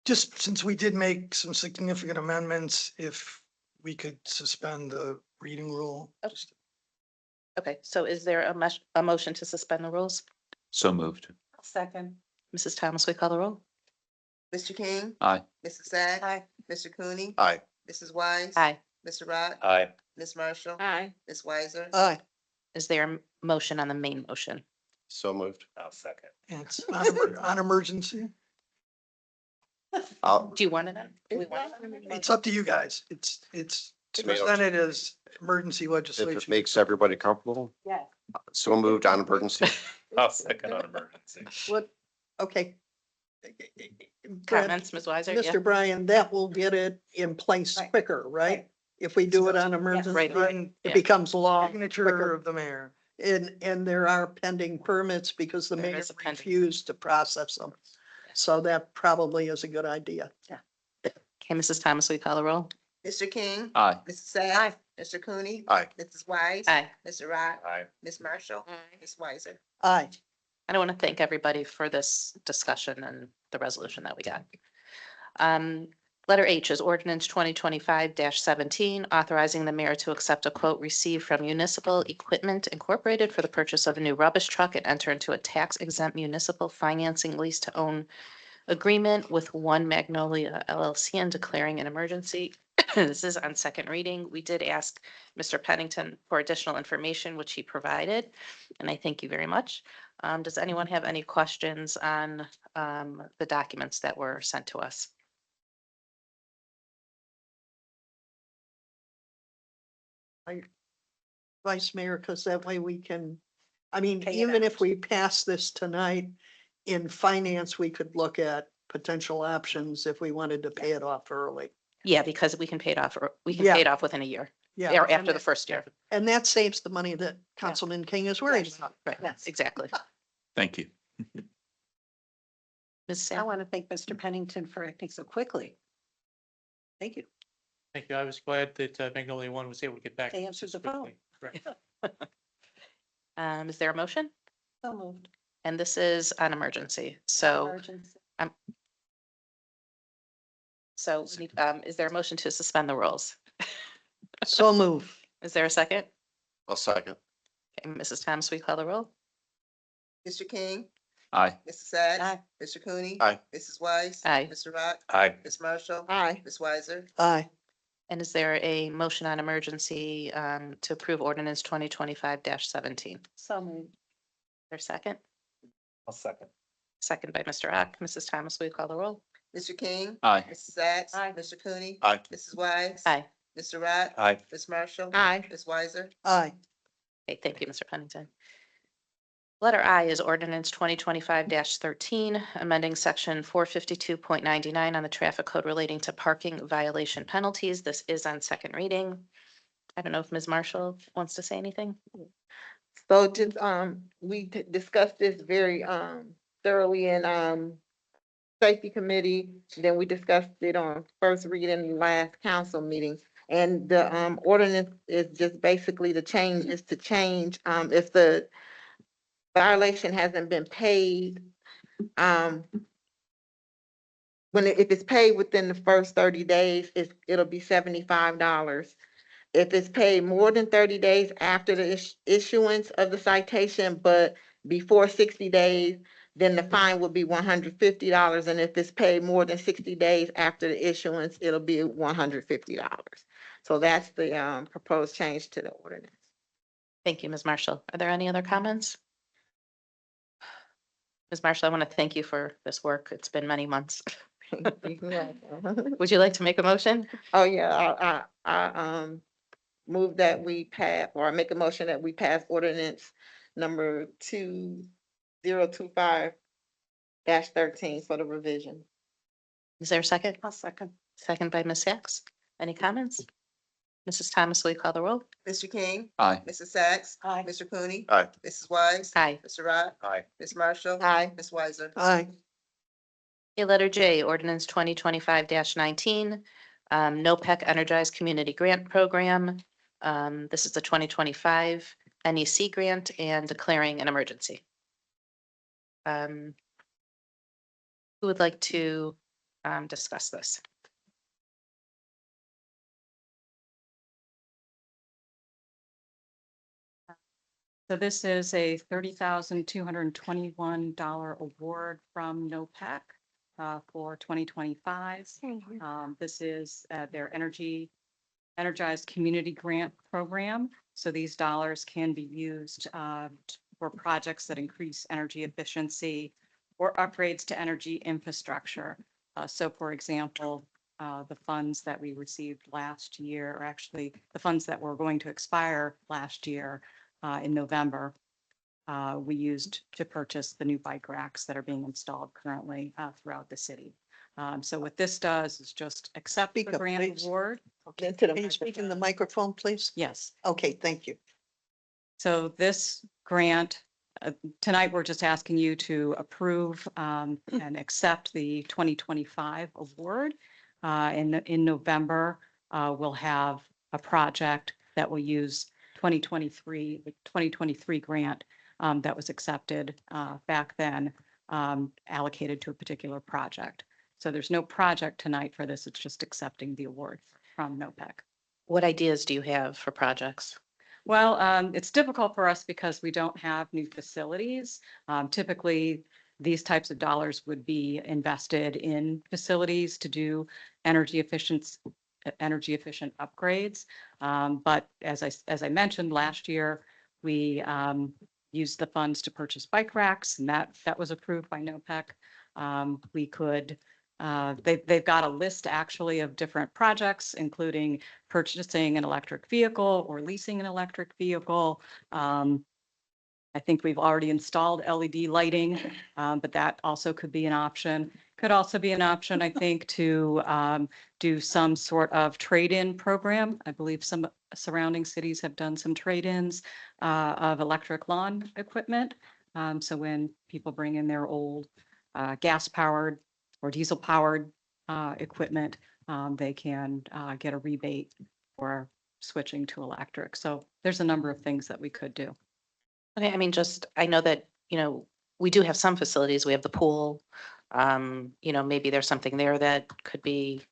Speaker 12: just since we did make some significant amendments, if we could suspend the reading rule.
Speaker 1: Oh. Okay, so is there a motion to suspend the rules?
Speaker 7: So moved.
Speaker 16: Second.
Speaker 1: Mrs. Thomas, we call the roll?
Speaker 2: Mr. King.
Speaker 7: Aye.
Speaker 2: Mrs. Sacks.
Speaker 16: Aye.
Speaker 2: Mr. Cooney.
Speaker 13: Aye.
Speaker 2: Mrs. Wise.
Speaker 1: Aye.
Speaker 2: Mr. Rod.
Speaker 11: Aye.
Speaker 2: Ms. Marshall.
Speaker 16: Aye.
Speaker 2: Ms. Weiser.
Speaker 4: Aye.
Speaker 1: Is there a motion on the main motion?
Speaker 13: So moved.
Speaker 11: I'll second.
Speaker 12: And it's on emergency.
Speaker 13: I'll,
Speaker 1: Do you want it on? Do we want it on?
Speaker 12: It's up to you guys. It's
Speaker 13: Tomatoes.
Speaker 12: presented as emergency
Speaker 13: if
Speaker 12: legislation.
Speaker 13: it makes everybody comfortable,
Speaker 16: Yes.
Speaker 13: so moved on emergency.
Speaker 11: I'll second on emergency.
Speaker 4: What, okay. Brad,
Speaker 1: Comments, Ms. Weiser? Yeah.
Speaker 4: Mr. Bryan, that will get it in place
Speaker 16: Right.
Speaker 4: quicker, right? If we do it on emergency,
Speaker 1: Right.
Speaker 12: And
Speaker 4: it
Speaker 1: Yeah.
Speaker 4: becomes law.
Speaker 12: signature
Speaker 4: quicker.
Speaker 12: of the mayor.
Speaker 4: And there are pending permits because the
Speaker 1: There
Speaker 4: mayor
Speaker 1: is a pending.
Speaker 4: refused to process them. So that probably is a good idea.
Speaker 1: Okay, Mrs. Thomas, will you call the roll?
Speaker 2: Mr. King.
Speaker 7: Aye.
Speaker 2: Mrs. Sacks. Mr. Cooney.
Speaker 13: Aye.
Speaker 2: Mrs. Wise.
Speaker 1: Aye.
Speaker 2: Mr. Rod.
Speaker 11: Aye.
Speaker 2: Ms. Marshall. Ms. Weiser.
Speaker 4: Aye.
Speaker 1: I want to thank everybody for this discussion and the resolution that we got. Letter H is ordinance 2025-17, authorizing the mayor to accept a quote received from Municipal Equipment Incorporated for the purchase of a new rubbish truck and enter into a tax exempt municipal financing lease to own agreement with One Magnolia LLC and declaring an emergency. This is on second reading. We did ask Mr. Pennington for additional information, which he provided, and I thank you very much. Does anyone have any questions on the documents that were sent to us?
Speaker 4: Vice Mayor, because that way we can, I mean,
Speaker 16: Pay it
Speaker 4: even
Speaker 16: out.
Speaker 4: if we pass this tonight, in finance, we could look at potential options if we wanted to pay it off early.
Speaker 1: Yeah, because we can pay it off, or we can
Speaker 4: Yeah.
Speaker 1: pay it off within a year,
Speaker 4: Yeah.
Speaker 1: or
Speaker 4: and
Speaker 1: after the
Speaker 4: that-
Speaker 1: first year.
Speaker 4: And that saves the money that Councilman King is worried about.
Speaker 1: Right,
Speaker 16: Yes.
Speaker 1: exactly.
Speaker 7: Thank you.
Speaker 1: Ms.
Speaker 16: I
Speaker 1: Sam,
Speaker 16: want to thank Mr. Pennington for acting so quickly. Thank you.
Speaker 6: Thank you. I was glad that Magnolia One was able to get back.
Speaker 16: They
Speaker 6: to us
Speaker 16: answered
Speaker 6: so
Speaker 16: the phone.
Speaker 6: quickly. Correct.
Speaker 1: is there a motion?
Speaker 16: So moved.
Speaker 1: And this is an emergency, so,
Speaker 16: Emergency.
Speaker 1: is there a motion to suspend the rules?
Speaker 4: So move.
Speaker 1: Is there a second?
Speaker 13: I'll second.
Speaker 1: Okay, Mrs. Thomas, we call the roll?
Speaker 2: Mr. King.
Speaker 7: Aye.
Speaker 2: Mrs. Sacks.
Speaker 16: Aye.
Speaker 2: Mr. Cooney.
Speaker 13: Aye.
Speaker 2: Mrs. Weiss.
Speaker 1: Aye.
Speaker 2: Mr. Rock.
Speaker 11: Aye.
Speaker 2: Ms. Marshall. Aye. Ms. Weiser.
Speaker 4: Aye.
Speaker 1: And is there a motion on emergency to approve ordinance 2025-17?
Speaker 16: So moved.
Speaker 1: There's second?
Speaker 11: I'll second.
Speaker 1: Second by Mr. Rock. Mrs. Thomas, will you call the roll?
Speaker 2: Mr. King.
Speaker 7: Aye.
Speaker 2: Mrs. Sacks.
Speaker 16: Aye.
Speaker 2: Mr. Cooney.
Speaker 13: Aye.
Speaker 2: Mrs. Weiss.
Speaker 1: Aye.
Speaker 2: Mr. Rock.
Speaker 11: Aye.
Speaker 2: Ms. Marshall. Aye. Ms. Weiser.
Speaker 4: Aye.
Speaker 1: Okay, thank you, Mr. Pennington. Letter I is ordinance 2025-13, amending section 452.99 on the traffic code relating to parking violation penalties. This is on second reading. I don't know if Ms. Marshall wants to say anything.
Speaker 2: So just, we discussed this very, thoroughly in, safety committee. Then we discussed it on first reading last council meeting. And the, ordinance is just basically the change is to change, if the violation hasn't been paid, if it's paid within the first 30 days, it'll be $75. If it's paid more than 30 days after the issuance of the citation, but before 60 days, then the fine will be $150. And if it's paid more than 60 days after the issuance, it'll be $150. So that's the proposed change to the ordinance.
Speaker 1: Thank you, Ms. Marshall. Are there any other comments? Ms. Marshall, I want to thank you for this work. It's been many months. Would you like to make a motion?
Speaker 2: Oh, yeah, I move that we pass, or I make a motion that we pass ordinance number 2025-13 for the revision.
Speaker 1: Is there a second?
Speaker 16: I'll second.
Speaker 1: Second by Ms. Sacks. Any comments? Mrs. Thomas, will you call the roll?
Speaker 2: Mr. King.
Speaker 7: Aye.
Speaker 2: Mrs. Sacks.
Speaker 16: Aye.
Speaker 2: Mr. Cooney.
Speaker 13: Aye.
Speaker 2: Mrs. Weiss.
Speaker 1: Aye.
Speaker 2: Mr. Rock.
Speaker 11: Aye.
Speaker 2: Ms. Marshall. Aye. Ms. Weiser.
Speaker 4: Aye.
Speaker 1: Okay, letter J, ordinance 2025-19, NOPEC Energized Community Grant Program. This is the 2025 NEC grant and declaring an emergency. Who would like to discuss this?
Speaker 5: So this is a $30,221 award from NOPEC for 2025. This is their Energized Community Grant Program. So these dollars can be used for projects that increase energy efficiency or upgrades to energy infrastructure. So for example, the funds that we received last year, or actually the funds that were going to expire last year in November, we used to purchase the new bike racks that are being installed currently throughout the city. So what this does is just accept the
Speaker 4: Speak up,
Speaker 5: grant
Speaker 4: please.
Speaker 5: award.
Speaker 2: Okay, to the
Speaker 4: Can you speak in the microphone, please?
Speaker 5: Yes.
Speaker 4: Okay, thank you.
Speaker 5: So this grant, tonight, we're just asking you to approve and accept the 2025 award. In November, we'll have a project that will use the 2023 grant that was accepted back then, allocated to a particular project. So there's no project tonight for this. It's just accepting the award from NOPEC.
Speaker 1: What ideas do you have for projects?
Speaker 5: Well, it's difficult for us because we don't have new facilities. Typically, these types of dollars would be invested in facilities to do energy efficient upgrades. But as I mentioned last year, we used the funds to purchase bike racks, and that was approved by NOPEC. We could. They've got a list actually of different projects, including purchasing an electric vehicle or leasing an electric vehicle. I think we've already installed LED lighting, but that also could be an option. Could also be an option, I think, to do some sort of trade-in program. I believe some surrounding cities have done some trade-ins of electric lawn equipment. So when people bring in their old gas-powered or diesel-powered equipment, they can get a rebate for switching to electric. So there's a number of things that we could do.
Speaker 1: Okay, I mean, I know that, we do have some facilities. We have the pool. Maybe there's something there that could be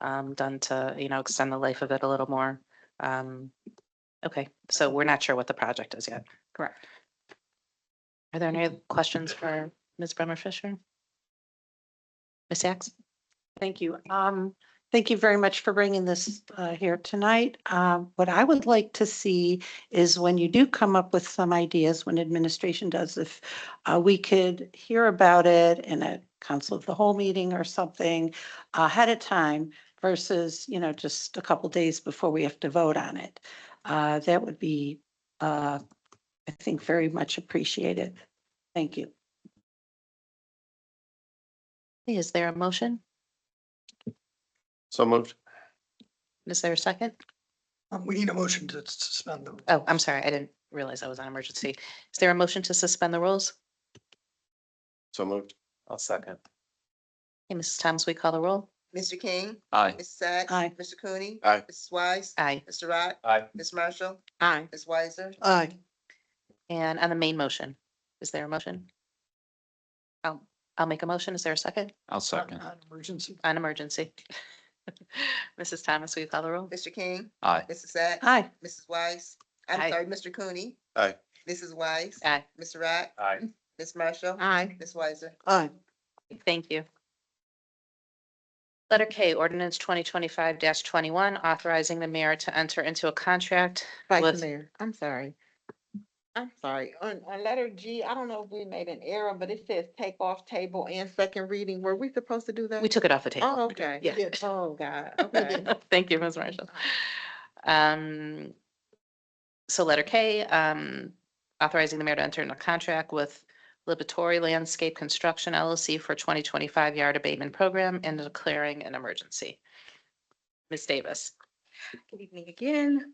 Speaker 1: done to, extend the life of it a little more. Okay, so we're not sure what the project is yet.
Speaker 5: Correct.
Speaker 1: Are there any questions for Ms. Bremer Fisher? Ms. Sacks?
Speaker 16: Thank you. Thank you very much for bringing this here tonight. What I would like to see is when you do come up with some ideas, when administration does, if we could hear about it in a council of the whole meeting or something ahead of time versus, just a couple days before we have to vote on it. That would be, I think, very much appreciated. Thank you.
Speaker 1: Is there a motion?
Speaker 13: So moved.
Speaker 1: Is there a second?
Speaker 12: We need a motion to suspend the.
Speaker 1: Oh, I'm sorry. I didn't realize that was an emergency. Is there a motion to suspend the rules?
Speaker 13: So moved.
Speaker 11: I'll second.
Speaker 1: Okay, Mrs. Thomas, we call the roll?
Speaker 2: Mr. King?
Speaker 7: Aye.
Speaker 2: Mrs. Sacks?
Speaker 16: Aye.
Speaker 2: Mr. Cooney?
Speaker 13: Aye.
Speaker 2: Mrs. Wise?
Speaker 1: Aye.
Speaker 2: Mr. Rock?
Speaker 11: Aye.
Speaker 2: Ms. Marshall?
Speaker 9: Aye.
Speaker 2: Ms. Weiser?
Speaker 4: Aye.
Speaker 1: And on the main motion, is there a motion? I'll make a motion. Is there a second?
Speaker 7: I'll second.
Speaker 12: On emergency.
Speaker 1: On emergency. Mrs. Thomas, will you call the roll?
Speaker 2: Mr. King?
Speaker 7: Aye.
Speaker 2: Mrs. Sacks?
Speaker 16: Aye.
Speaker 2: Mrs. Wise? I'm
Speaker 1: Aye.
Speaker 2: sorry, Mr. Cooney?
Speaker 13: Aye.
Speaker 2: Mrs. Wise?
Speaker 1: Aye.
Speaker 2: Mr. Rock?
Speaker 11: Aye.
Speaker 2: Ms. Marshall?
Speaker 9: Aye.
Speaker 2: Ms. Weiser?
Speaker 4: Aye.
Speaker 1: Thank you. Letter K, ordinance 2025-21, authorizing the mayor to enter into a contract
Speaker 2: Vice
Speaker 1: with,
Speaker 2: Mayor, I'm sorry. I'm sorry. On letter G, I don't know if we made an error, but it says take off table and second reading. Were we supposed to do that?
Speaker 1: we took it off the table.
Speaker 2: Oh, okay.
Speaker 1: Yeah.
Speaker 2: Oh, God. Okay.
Speaker 1: Thank you, Ms. Marshall. So letter K, authorizing the mayor to enter into a contract with Liberatory Landscape Construction LLC for 2025 yard abatement program and declaring an emergency. Ms. Davis.
Speaker 9: Good evening again.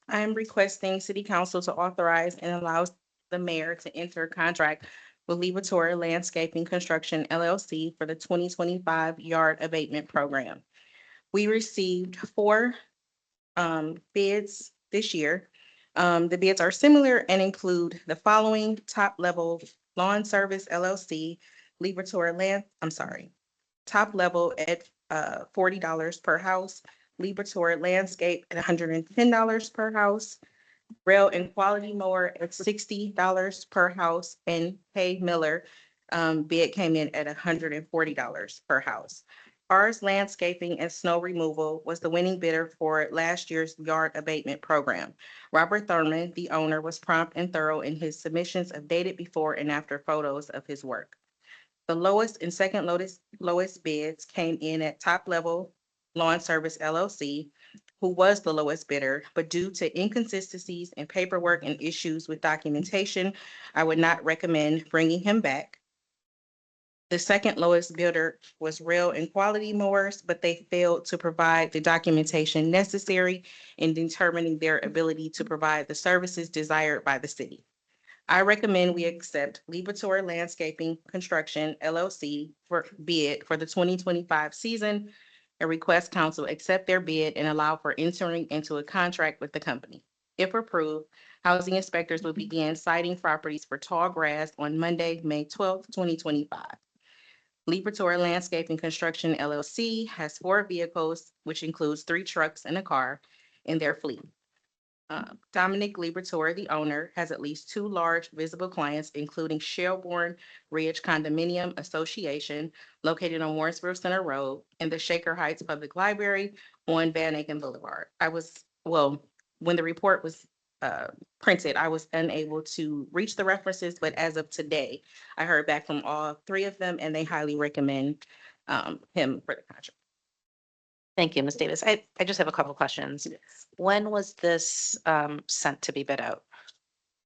Speaker 9: I'm requesting city council to authorize and allow the mayor to enter a contract with Liberatory Landscaping Construction LLC for the 2025 yard abatement program. We received 4 bids this year. The bids are similar and include the following: Top Level Lawn Service LLC, Top Level at $40 per house, Liberatory Landscape at $110 per house, Rail and Quality Mower at $60 per house, and Hay Miller bid came in at $140 per house. Ours Landscaping and Snow Removal was the winning bidder for last year's yard abatement program. Robert Thurman, the owner, was prompt and thorough in his submissions of dated before and after photos of his work. The lowest and second lowest bids came in at Top Level Lawn Service LLC, who was the lowest bidder, but due to inconsistencies in paperwork and issues with documentation, I would not recommend bringing him back. The second lowest bidder was Rail and Quality Mowers, but they failed to provide the documentation necessary in determining their ability to provide the services desired by the city. I recommend we accept Liberatory Landscaping Construction LLC for bid for the 2025 season and request council accept their bid and allow for entering into a contract with the company. If approved, housing inspectors will begin citing properties for tall grass on Monday, May 12th, 2025. Liberatory Landscaping Construction LLC has 4 vehicles, which includes 3 trucks and a car in their fleet. Dominic Liberatore, the owner, has at least 2 large visible clients, including Shelbourne Ridge Condominium Association, located on Warrensville Center Road, and the Shaker Heights Public Library on Van Aken Boulevard. When the report was printed, I was unable to reach the references, but as of today, I heard back from all 3 of them, and they highly recommend him for the contract.
Speaker 1: Thank you, Ms. Davis. I just have a couple questions. When was this sent to be bid out?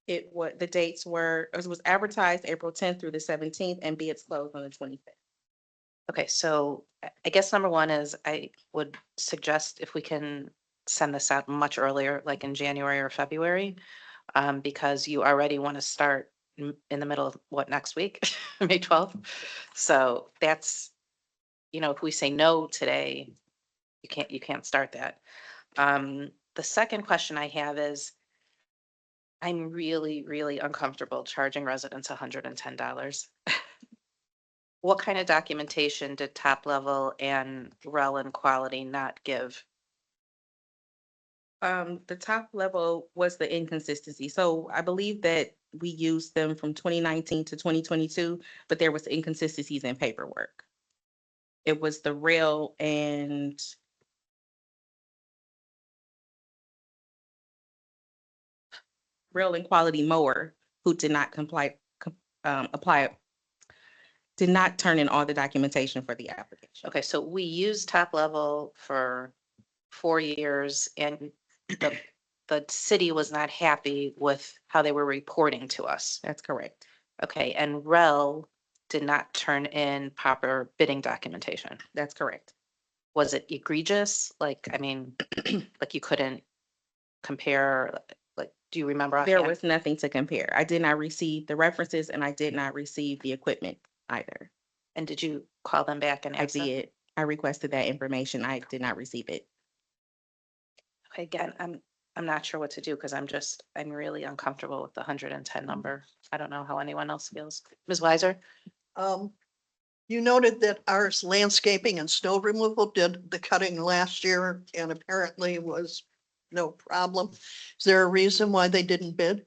Speaker 9: The dates were, it was advertised April 10th through the 17th, and bids closed on the 25th.
Speaker 1: Okay, so I guess number one is I would suggest if we can send this out much earlier, like in January or February, because you already want to start in the middle of next week, May 12th. So that's, if we say no today, you can't start that. The second question I have is, I'm really, really uncomfortable charging residents $110. What kind of documentation did Top Level and Rel and Quality not give?
Speaker 9: The top level was the inconsistency. So I believe that we used them from 2019 to 2022, but there was inconsistencies in paperwork. It was the rail and quality mower who did not did not turn in all the documentation for the application.
Speaker 1: Okay, so we used top level for 4 years and the city was not happy with how they were reporting to us.
Speaker 9: That's correct.
Speaker 1: Okay, and REL did not turn in proper bidding documentation.
Speaker 9: That's correct.
Speaker 1: Was it egregious? Like, I mean, like you couldn't compare, like, do you remember?
Speaker 9: There
Speaker 1: offhand?
Speaker 9: was nothing to compare. I did not receive the references and I did not receive the equipment either.
Speaker 1: And did you call them back and
Speaker 9: I
Speaker 1: ask them?
Speaker 9: did. I requested that information. I did not receive it.
Speaker 1: Okay, again, I'm not sure what to do because I'm really uncomfortable with the 110 number. I don't know how anyone else feels. Ms. Weiser?
Speaker 4: You noted that ours landscaping and snow removal did the cutting last year and apparently was no problem. Is there a reason why they didn't bid?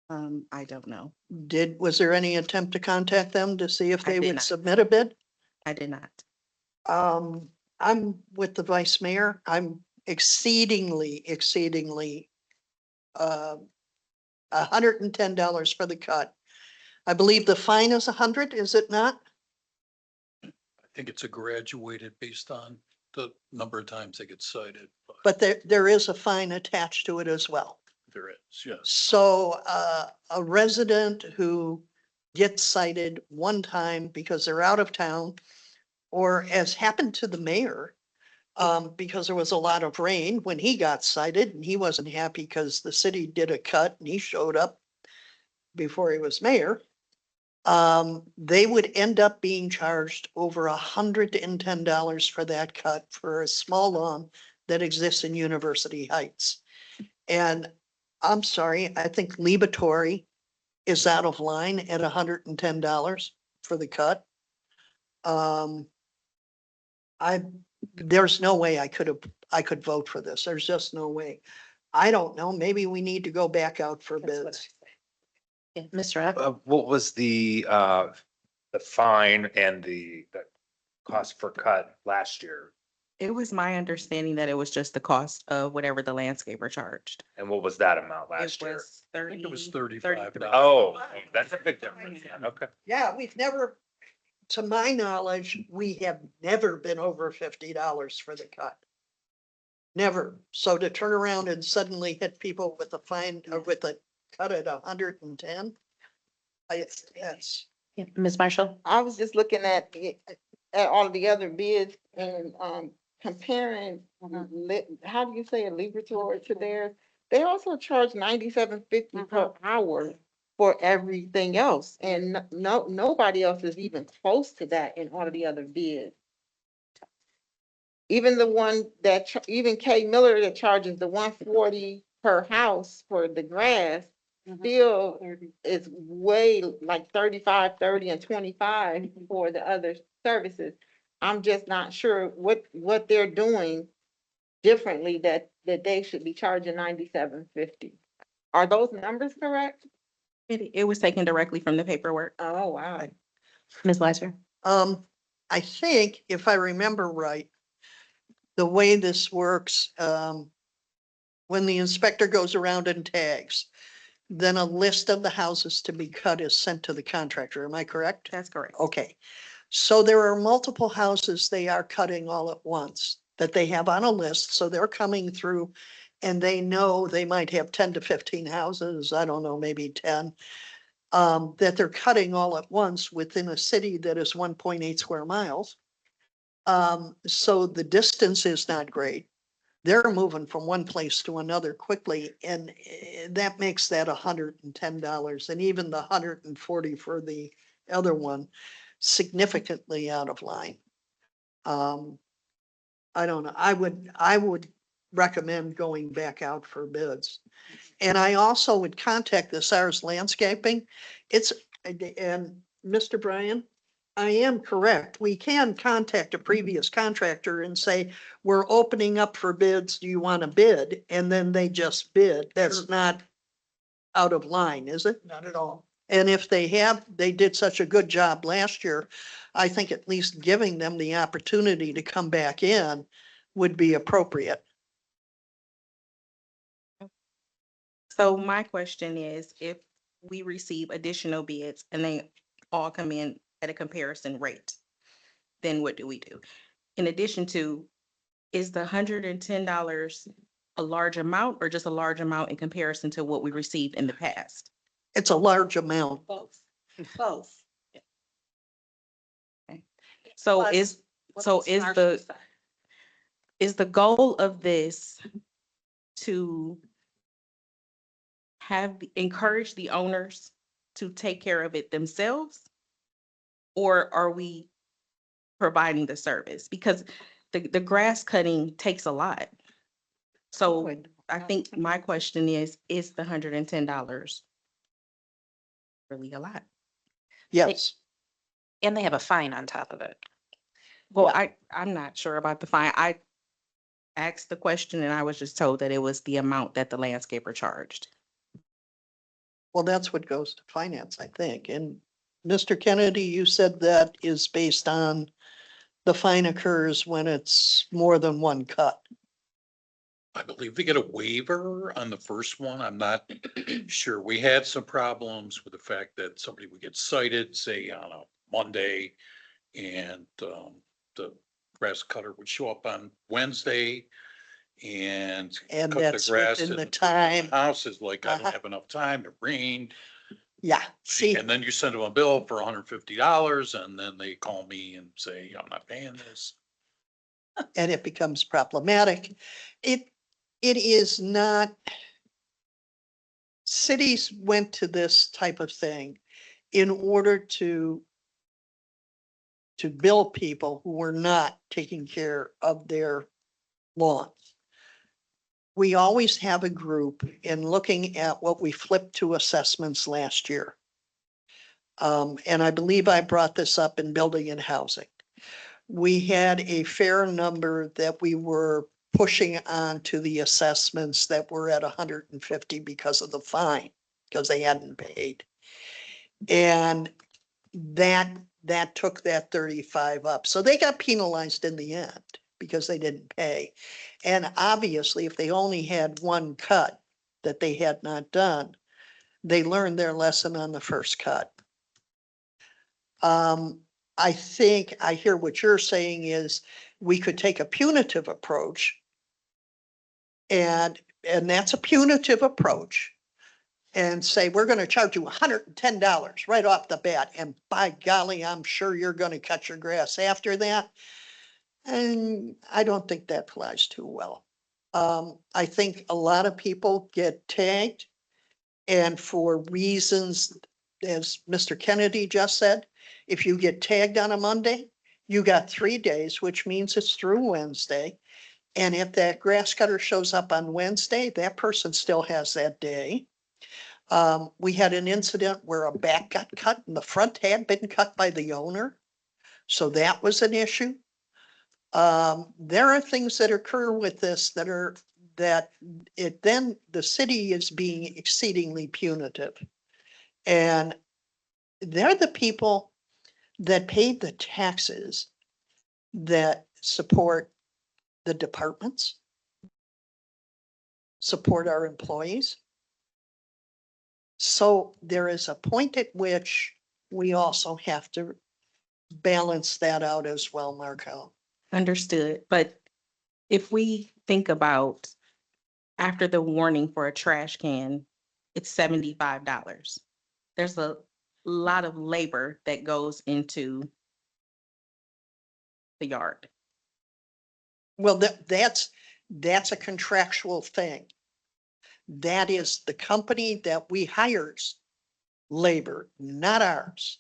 Speaker 9: I don't know.
Speaker 4: Was there any attempt to contact them to see if
Speaker 9: I
Speaker 4: they
Speaker 9: did
Speaker 4: would
Speaker 9: not.
Speaker 4: submit a bid?
Speaker 9: I did not.
Speaker 4: I'm with the vice mayor. I'm exceedingly, $110 for the cut. I believe the fine is 100, is it not?
Speaker 3: I think it's a graduated based on the number of times they get cited, but
Speaker 4: But there is a fine attached to it as well.
Speaker 3: there is, yes.
Speaker 4: So a resident who gets cited one time because they're out of town, or as happened to the mayor, because there was a lot of rain when he got cited and he wasn't happy because the city did a cut and he showed up before he was mayor. They would end up being charged over $110 for that cut for a small lawn that exists in University Heights. And I'm sorry, I think Libatori is out of line at $110 for the cut. There's no way I could vote for this. There's just no way. I don't know. Maybe we need to go back out for
Speaker 1: That's what
Speaker 4: bids.
Speaker 1: Yeah, Mr. Eck?
Speaker 11: What was the fine and the cost per cut last year?
Speaker 9: It was my understanding that it was just the cost of whatever the landscaper charged.
Speaker 11: And what was that amount
Speaker 9: It
Speaker 11: last year?
Speaker 9: was
Speaker 3: I
Speaker 9: 30.
Speaker 3: think it was $35.
Speaker 11: Oh, that's a big difference. Okay.
Speaker 4: Yeah, we've never, to my knowledge, we have never been over $50 for the cut. Never. So to turn around and suddenly hit people with a fine or with a cut at 110. That's,
Speaker 1: Yeah, Ms. Marshall?
Speaker 2: I was just looking at all the other bids and, comparing, how do you say a Librator to theirs? They also charge $97.50 per hour for everything else, and nobody else is even close to that in all of the other bids. Even the one that, even K Miller that charges the 140 per house for the grass, still is way like 35, 30, and 25 for the other services. I'm just not sure what they're doing differently that they should be charging $97.50. Are those numbers correct?
Speaker 9: It was taken directly from the paperwork.
Speaker 2: Oh, wow.
Speaker 1: Ms. Weiser?
Speaker 4: I think if I remember right, the way this works, when the inspector goes around and tags, then a list of the houses to be cut is sent to the contractor. Am I correct?
Speaker 9: That's correct.
Speaker 4: Okay. So there are multiple houses they are cutting all at once that they have on a list. So they're coming through and they know they might have 10 to 15 houses. I don't know, maybe 10. That they're cutting all at once within a city that is 1.8 square miles. So the distance is not great. They're moving from one place to another quickly, and that makes that $110, and even the 140 for the other one significantly out of line. I don't know. I would recommend going back out for bids. And I also would contact the Cyrus Landscaping. And Mr. Bryan, I am correct. We can contact a previous contractor and say, we're opening up for bids. Do you want to bid? And then they just bid. That's not out of line, is it?
Speaker 12: Not at all.
Speaker 4: And if they did such a good job last year, I think at least giving them the opportunity to come back in would be appropriate.
Speaker 9: So my question is, if we receive additional bids and they all come in at a comparison rate, then what do we do? In addition to, is the $110 a large amount or just a large amount in comparison to what we received in the past?
Speaker 4: It's a large amount.
Speaker 16: Both, both.
Speaker 9: So
Speaker 16: Plus,
Speaker 9: is,
Speaker 16: what
Speaker 9: so
Speaker 16: else
Speaker 9: is
Speaker 16: Marcia
Speaker 9: the,
Speaker 16: said.
Speaker 9: is the goal of this to encourage the owners to take care of it themselves? Or are we providing the service? Because the grass cutting takes a lot. So I think my question is the $110 really a lot?
Speaker 4: Yes.
Speaker 1: And they have a fine on top of it.
Speaker 9: Well, I'm not sure about the fine. I asked the question and I was just told that it was the amount that the landscaper charged.
Speaker 4: Well, that's what goes to finance, I think. And Mr. Kennedy, you said that is based on the fine occurs when it's more than one cut.
Speaker 3: I believe they get a waiver on the first one. I'm not sure. We had some problems with the fact that somebody would get cited, say on a Monday, and the grass cutter would show up on Wednesday and
Speaker 4: And
Speaker 3: cut the
Speaker 4: that's
Speaker 3: grass.
Speaker 4: within
Speaker 3: and
Speaker 4: the time.
Speaker 3: House is like, I
Speaker 4: Uh-huh.
Speaker 3: don't have enough time, it rained.
Speaker 4: Yeah, see,
Speaker 3: And then you send them a bill for $150 and then they call me and say, I'm not paying this.
Speaker 4: and it becomes problematic. It is not. Cities went to this type of thing in order to bill people who were not taking care of their lawns. We always have a group in looking at what we flipped to assessments last year. And I believe I brought this up in building and housing. We had a fair number that we were pushing on to the assessments that were at 150 because of the fine, because they hadn't paid. And that took that 35 up. So they got penalized in the end because they didn't pay. And obviously, if they only had one cut that they had not done, they learned their lesson on the first cut. I think I hear what you're saying is we could take a punitive approach. And that's a punitive approach. And say, we're going to charge you $110 right off the bat. And by golly, I'm sure you're going to cut your grass after that. And I don't think that flies too well. I think a lot of people get tagged. And for reasons, as Mr. Kennedy just said, if you get tagged on a Monday, you got 3 days, which means it's through Wednesday. And if that grass cutter shows up on Wednesday, that person still has that day. We had an incident where a back got cut and the front had been cut by the owner. So that was an issue. There are things that occur with this then the city is being exceedingly punitive. And they're the people that paid the taxes that support the departments, support our employees. So there is a point at which we also have to balance that out as well, Markel.
Speaker 9: Understood, but if we think about after the warning for a trash can, it's $75. There's a lot of labor that goes into the yard.
Speaker 4: Well, that's a contractual thing. That is the company that we hires labor, not ours.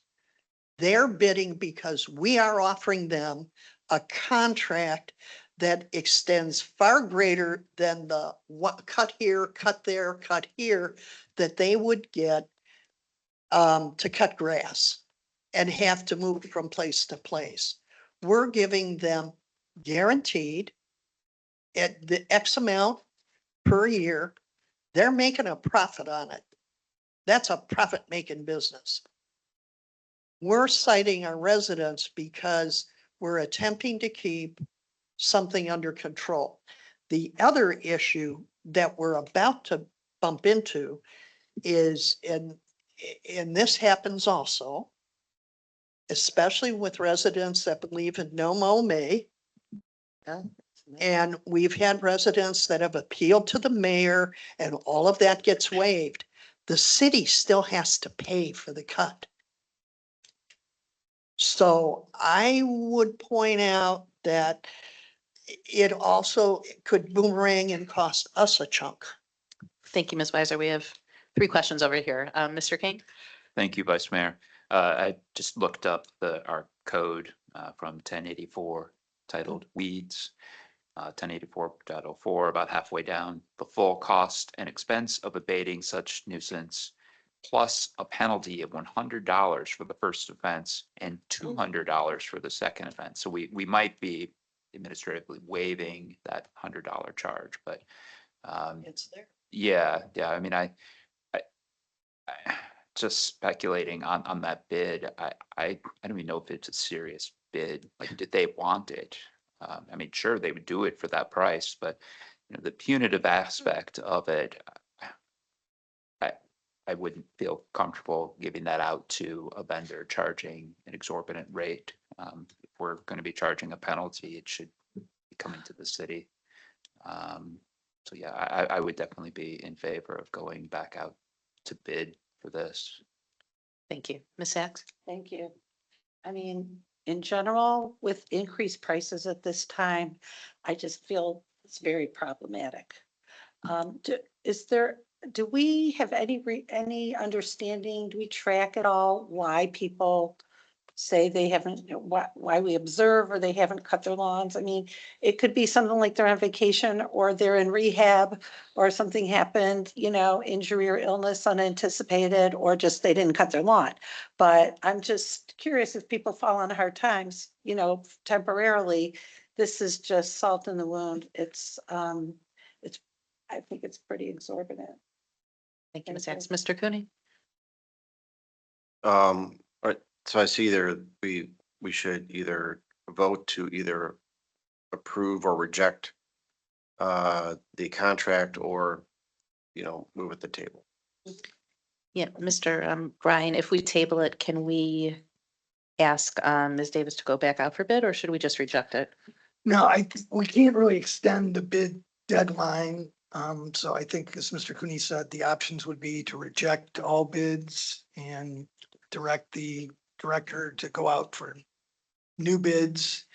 Speaker 4: They're bidding because we are offering them a contract that extends far greater than the cut here, cut there, cut here that they would get to cut grass. and have to move from place to place. We're giving them guaranteed at the X amount per year. They're making a profit on it. That's a profit-making business. We're citing our residents because we're attempting to keep something under control. The other issue that we're about to bump into is, and this happens also, especially with residents that believe in no mow May. And we've had residents that have appealed to the mayor and all of that gets waived. The city still has to pay for the cut. So I would point out that it also could boomerang and cost us a chunk.
Speaker 1: Thank you, Ms. Weiser. We have 3 questions over here. Mr. King?
Speaker 7: Thank you, Vice Mayor. I just looked up our code from 1084 titled Weeds, 1084.04, about halfway down. The full cost and expense of abating such nuisance, plus a penalty of $100 for the first offense and $200 for the second offense. So we might be administratively waiving that $100 charge, but
Speaker 4: It's there.
Speaker 7: yeah, I mean, I just speculating on that bid. I don't even know if it's a serious bid. Like, did they want it? I mean, sure, they would do it for that price, but you know, the punitive aspect of it, I wouldn't feel comfortable giving that out to a vendor charging an exorbitant rate. If we're going to be charging a penalty, it should be coming to the city. So yeah, I would definitely be in favor of going back out to bid for this.
Speaker 1: Thank you. Ms. Sacks?
Speaker 16: Thank you. I mean, in general, with increased prices at this time, I just feel it's very problematic. Do we have any understanding, do we track at all why people say they haven't, why we observe or they haven't cut their lawns? I mean, it could be something like they're on vacation or they're in rehab or something happened, injury or illness unanticipated, or just they didn't cut their lawn. But I'm just curious if people fall on hard times, temporarily. This is just salt in the wound. I think it's pretty exorbitant.
Speaker 1: Thank you, Ms. Sacks. Mr. Cooney?
Speaker 13: All right, so I see there, we should either vote to either approve or reject the contract or, move at the table.
Speaker 1: Yeah, Mr. Brian, if we table it, can we ask Ms. Davis to go back out for bid, or should we just reject it?
Speaker 12: No, we can't really extend the bid deadline. So I think, as Mr. Cooney said, the options would be to reject all bids and direct the director to go out for new bids.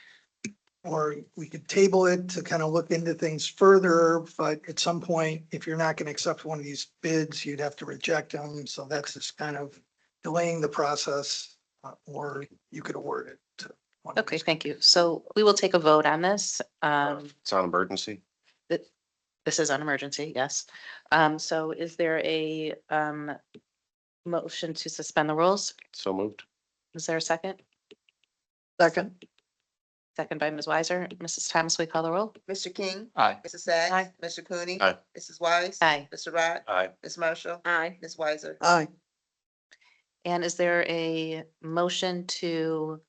Speaker 12: Or we could table it to kind of look into things further, but at some point, if you're not going to accept one of these bids, you'd have to reject them. So that's just kind of delaying the process, or you could award it to one of
Speaker 1: Okay,
Speaker 12: these.
Speaker 1: thank you. So we will take a vote on this.
Speaker 13: It's on emergency.
Speaker 1: This is an emergency, yes. So is there a motion to suspend the rules?
Speaker 13: So moved.
Speaker 1: Is there a second?
Speaker 4: Second.
Speaker 1: Second by Ms. Weiser. Mrs. Thomas, we call the roll?
Speaker 2: Mr. King?
Speaker 7: Aye.
Speaker 2: Mrs. Sacks?
Speaker 16: Aye.
Speaker 2: Mr. Cooney?
Speaker 13: Aye.
Speaker 2: Mrs. Wise?
Speaker 1: Aye.
Speaker 2: Mr. Rod?
Speaker 11: Aye.
Speaker 2: Ms. Marshall? Aye. Ms. Weiser?
Speaker 4: Aye.
Speaker 1: And is there a motion to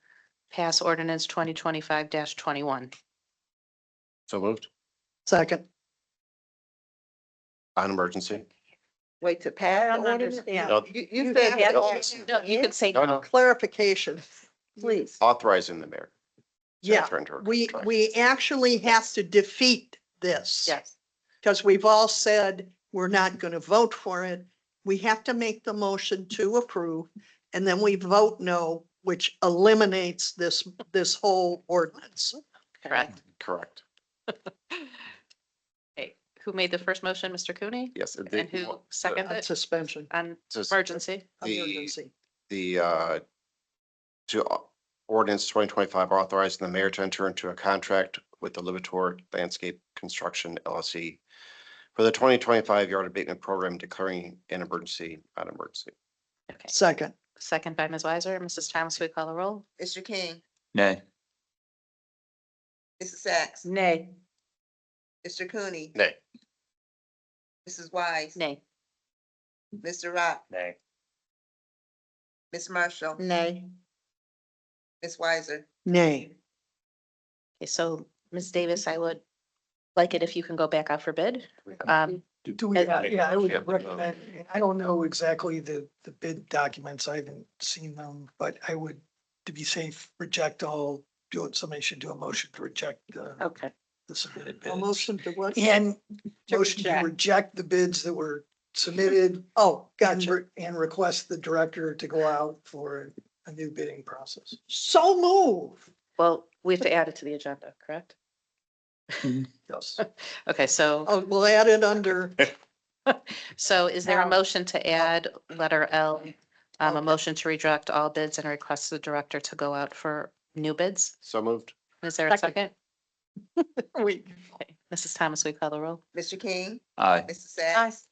Speaker 1: pass ordinance 2025-21?
Speaker 13: So moved.
Speaker 4: Second.
Speaker 13: On emergency.
Speaker 2: Wait, to
Speaker 16: I
Speaker 2: pass
Speaker 16: don't
Speaker 2: the ordinance?
Speaker 16: understand.
Speaker 13: No,
Speaker 2: You said.
Speaker 16: have
Speaker 2: that-
Speaker 1: No, you could say
Speaker 13: No, no,
Speaker 4: Clarification.
Speaker 16: Please.
Speaker 13: authorizing the mayor. to
Speaker 4: Yeah,
Speaker 13: enter into a
Speaker 4: we
Speaker 13: contract.
Speaker 4: actually have to defeat this.
Speaker 1: yes.
Speaker 4: Because we've all said we're not going to vote for it. We have to make the motion to approve, and then we vote no, which eliminates this whole ordinance.
Speaker 1: Correct.
Speaker 13: Correct.
Speaker 1: Okay, who made the first motion, Mr. Cooney?
Speaker 13: Yes.
Speaker 1: And who seconded
Speaker 4: On
Speaker 1: it?
Speaker 4: suspension,
Speaker 1: On
Speaker 13: Just
Speaker 1: emergency?
Speaker 4: emergency.
Speaker 13: To ordinance 2025 authorizing the mayor to enter into a contract with the Livermore Landscape Construction LLC for the 2025 yard abatement program, declaring an emergency on emergency.
Speaker 1: Okay,
Speaker 4: Second.
Speaker 1: second by Ms. Weiser. Mrs. Thomas, we call a roll?
Speaker 2: Mr. King,
Speaker 7: Nay.
Speaker 2: Mrs. Sacks,
Speaker 16: Nay.
Speaker 2: Mr. Cooney,
Speaker 13: Nay.
Speaker 2: Mrs. Wise.
Speaker 1: Nay.
Speaker 2: Mr. Rock,
Speaker 11: Nay.
Speaker 2: Ms. Marshall,
Speaker 16: Nay.
Speaker 2: Ms. Weiser.
Speaker 4: Nay.
Speaker 1: Okay, so Ms. Davis, I would like it if you can go back out for bid.
Speaker 12: Do we,
Speaker 1: Uh,
Speaker 12: yeah, I
Speaker 7: Yeah.
Speaker 12: would recommend, I don't know exactly the bid documents, I haven't seen them, but I would, to be safe, reject all, somebody should do a motion to reject
Speaker 1: Okay.
Speaker 12: the submitted
Speaker 4: A
Speaker 12: bids.
Speaker 4: motion to what?
Speaker 12: And
Speaker 16: To
Speaker 12: motion to
Speaker 16: reject.
Speaker 12: reject the bids that were submitted
Speaker 4: Oh,
Speaker 12: and,
Speaker 4: gotcha.
Speaker 12: and request the director to go out for a new bidding process.
Speaker 4: So move.
Speaker 1: Well, we have to add it to the agenda, correct?
Speaker 12: Yes.
Speaker 1: Okay, so,
Speaker 4: Oh, we'll add it under,
Speaker 1: so is there a
Speaker 16: L.
Speaker 1: motion to add letter L? A
Speaker 4: Okay.
Speaker 1: motion to reject all bids and request the director to go out for new bids?
Speaker 13: So moved.
Speaker 1: Is there a
Speaker 4: Second.
Speaker 1: second?
Speaker 4: we,
Speaker 1: Okay, Mrs. Thomas, we call the roll?
Speaker 2: Mr. King,
Speaker 7: Aye.
Speaker 2: Mrs. Sacks,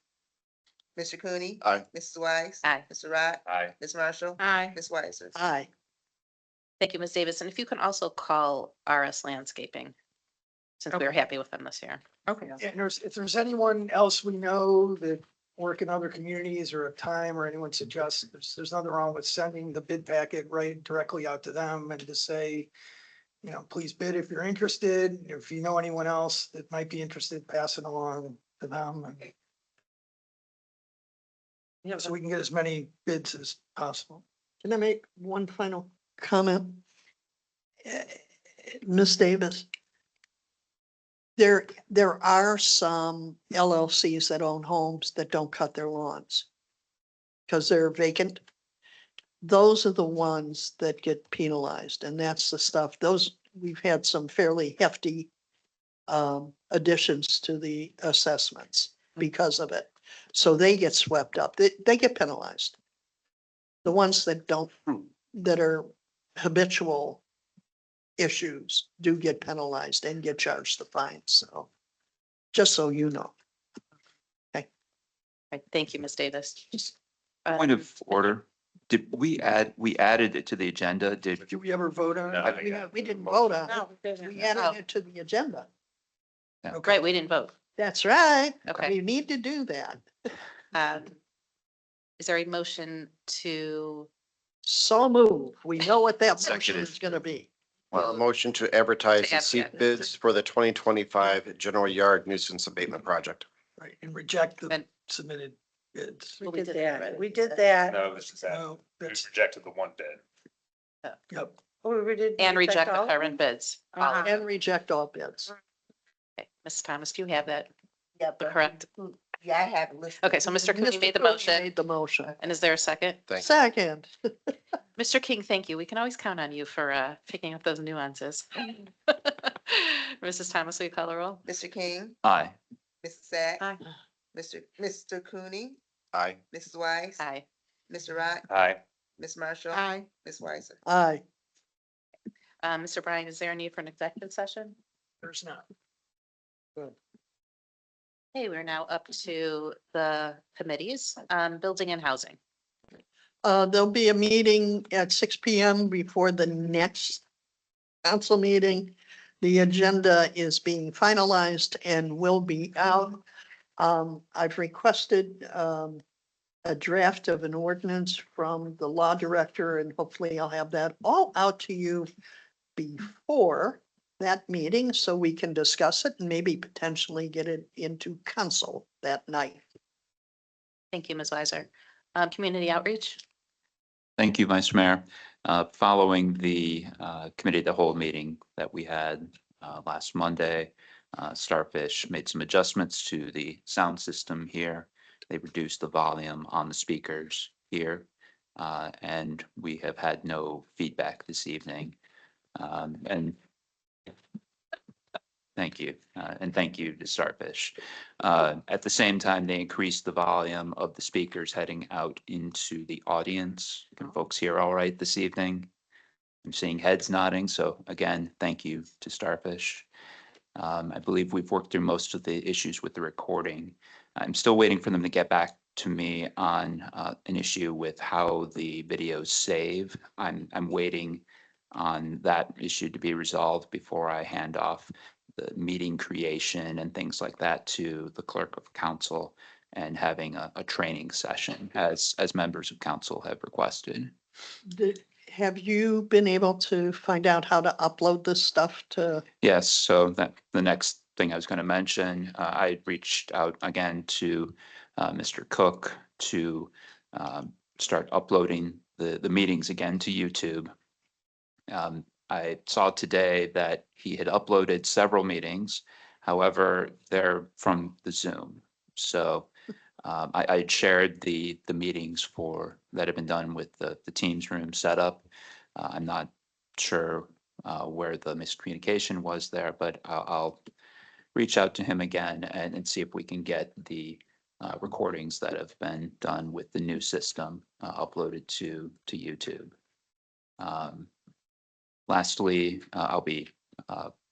Speaker 2: Mr. Cooney,
Speaker 13: Aye.
Speaker 2: Mrs. Wise.
Speaker 1: Aye.
Speaker 2: Mr. Rock,
Speaker 11: Aye.
Speaker 2: Ms. Marshall,
Speaker 9: Aye.
Speaker 2: Ms. Weiser.
Speaker 4: aye.
Speaker 1: Thank you, Ms. Davis. And if you can also call RS Landscaping, since we were happy with them this year.
Speaker 9: Okay.
Speaker 12: And if there's anyone else we know that work in other communities or have time or anyone suggests, there's nothing wrong with sending the bid packet right directly out to them and to say, you know, please bid if you're interested. If you know anyone else that might be interested, pass it along to them. And so we can get as many bids as possible.
Speaker 4: Can I make one final comment? Ms. Davis? There are some LLCs that own homes that don't cut their lawns because they're vacant. Those are the ones that get penalized, and that's the stuff, we've had some fairly hefty additions to the assessments because of it. So they get swept up. They get penalized. The ones that don't, that are habitual issues do get penalized and get charged the fine. So just so you know.
Speaker 1: Right, thank you, Ms. Davis.
Speaker 7: Point of order. Did we added it to the agenda? Did,
Speaker 12: Did we ever vote on
Speaker 11: No.
Speaker 12: it?
Speaker 4: We didn't vote on
Speaker 16: No,
Speaker 4: it. We added it to the agenda.
Speaker 1: Right, we didn't vote.
Speaker 4: That's right.
Speaker 1: Okay.
Speaker 4: We need to do that.
Speaker 1: Is there a motion to,
Speaker 4: So move. We know what that motion
Speaker 7: Seconded.
Speaker 4: is gonna be.
Speaker 13: A motion to advertise
Speaker 1: To
Speaker 13: and seek
Speaker 1: advertise.
Speaker 13: bids for the 2025 general yard nuisance abatement project.
Speaker 12: Right, and reject the
Speaker 1: And-
Speaker 12: submitted bids.
Speaker 1: Well,
Speaker 16: We
Speaker 1: we
Speaker 16: did
Speaker 1: did that
Speaker 16: that.
Speaker 1: already.
Speaker 16: We did that.
Speaker 11: No, this is that.
Speaker 12: No,
Speaker 11: We
Speaker 12: that's,
Speaker 11: rejected the one bid.
Speaker 12: yep.
Speaker 16: We did.
Speaker 1: and reject the
Speaker 16: all of them?
Speaker 1: current bids? All of
Speaker 16: Uh-huh.
Speaker 1: them.
Speaker 4: And reject all bids.
Speaker 1: Okay, Ms. Thomas, do you have that
Speaker 2: Yeah,
Speaker 1: the correct?
Speaker 2: Yeah, I have it listed.
Speaker 1: Okay, so Mr. Cooney made the
Speaker 4: Cooney
Speaker 1: motion,
Speaker 4: Made the motion.
Speaker 1: and is there a second?
Speaker 13: Thank you.
Speaker 4: Second.
Speaker 1: Mr. King, thank you. We can always count on you for picking up those nuances. Mrs. Thomas, will you call the roll?
Speaker 2: Mr. King,
Speaker 7: aye.
Speaker 2: Mrs. Sacks.
Speaker 1: Aye.
Speaker 2: Mr. Cooney,
Speaker 13: Aye.
Speaker 2: Mrs. Wise.
Speaker 1: Aye.
Speaker 2: Mr. Rock,
Speaker 11: Aye.
Speaker 2: Ms. Marshall.
Speaker 16: Aye.
Speaker 2: Ms. Weiser.
Speaker 4: Aye.
Speaker 1: Mr. Bryan, is there a need for an executive session?
Speaker 12: There's not.
Speaker 1: Okay, we're now up to the committees, building and housing.
Speaker 4: There'll be a meeting at 6 PM before the next council meeting. The agenda is being finalized and will be out. I've requested a draft of an ordinance from the law director, and hopefully I'll have that all out to you before that meeting so we can discuss it and maybe potentially get it into council that night.
Speaker 1: Thank you, Ms. Weiser. Community outreach?
Speaker 7: Thank you, Vice Mayor. Following the committee of the whole meeting that we had last Monday, Starfish made some adjustments to the sound system here. They reduced the volume on the speakers here, and we have had no feedback this evening. And thank you, and thank you to Starfish. At the same time, they increased the volume of the speakers heading out into the audience. Can folks hear all right this evening? I'm seeing heads nodding, so again, thank you to Starfish. I believe we've worked through most of the issues with the recording. I'm still waiting for them to get back to me on an issue with how the videos save. I'm waiting on that issue to be resolved before I hand off the meeting creation and things like that to the clerk of council and having a training session as members of council have requested.
Speaker 4: Have you been able to find out how to upload this stuff to?
Speaker 7: Yes, so that the next thing I was going to mention, I reached out again to Mr. Cook to start uploading the meetings again to YouTube. I saw today that he had uploaded several meetings. However, they're from the Zoom. So I had shared the meetings that have been done with the Teams room setup. I'm not sure where the miscommunication was there, but I'll reach out to him again and see if we can get the recordings that have been done with the new system uploaded to YouTube. Lastly, I'll be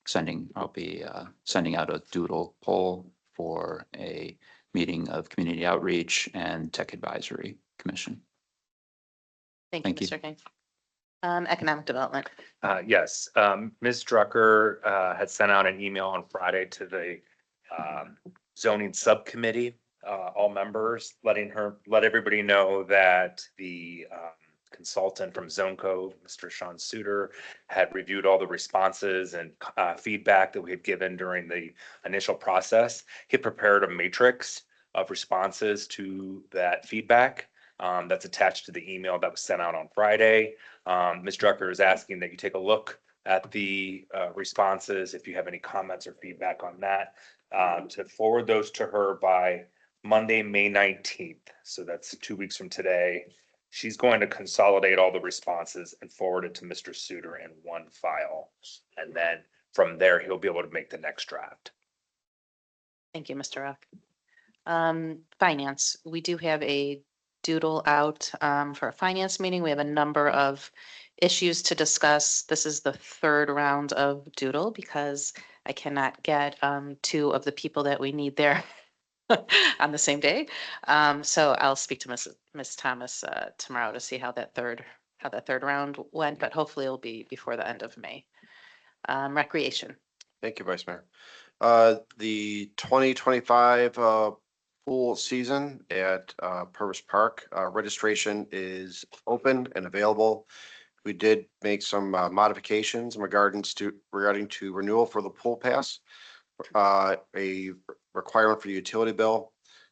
Speaker 7: sending out a doodle poll for a meeting of Community Outreach and Tech Advisory Commission.
Speaker 1: Thank you,
Speaker 7: Thank you.
Speaker 1: Mr. King. Economic Development.
Speaker 11: Yes, Ms. Drucker had sent out an email on Friday to the zoning subcommittee, all members, let everybody know that the consultant from ZoneCo, Mr. Sean Suter, had reviewed all the responses and feedback that we had given during the initial process. He prepared a matrix of responses to that feedback that's attached to the email that was sent out on Friday. Ms. Drucker is asking that you take a look at the responses, if you have any comments or feedback on that, to forward those to her by Monday, May 19th. So that's 2 weeks from today. She's going to consolidate all the responses and forward it to Mr. Suter in one file. And then from there, he'll be able to make the next draft.
Speaker 1: Thank you, Mr. Rock. Finance, we do have a doodle out for a finance meeting. We have a number of issues to discuss. This is the third round of doodle because I cannot get two of the people that we need there on the same day. So I'll speak to Ms. Thomas tomorrow to see how that third round went, but hopefully it'll be before the end of May. Recreation.
Speaker 13: Thank you, Vice Mayor. The 2025 pool season at Purvis Park, registration is open and available. We did make some modifications regarding to renewal for the pool pass. A requirement for the utility bill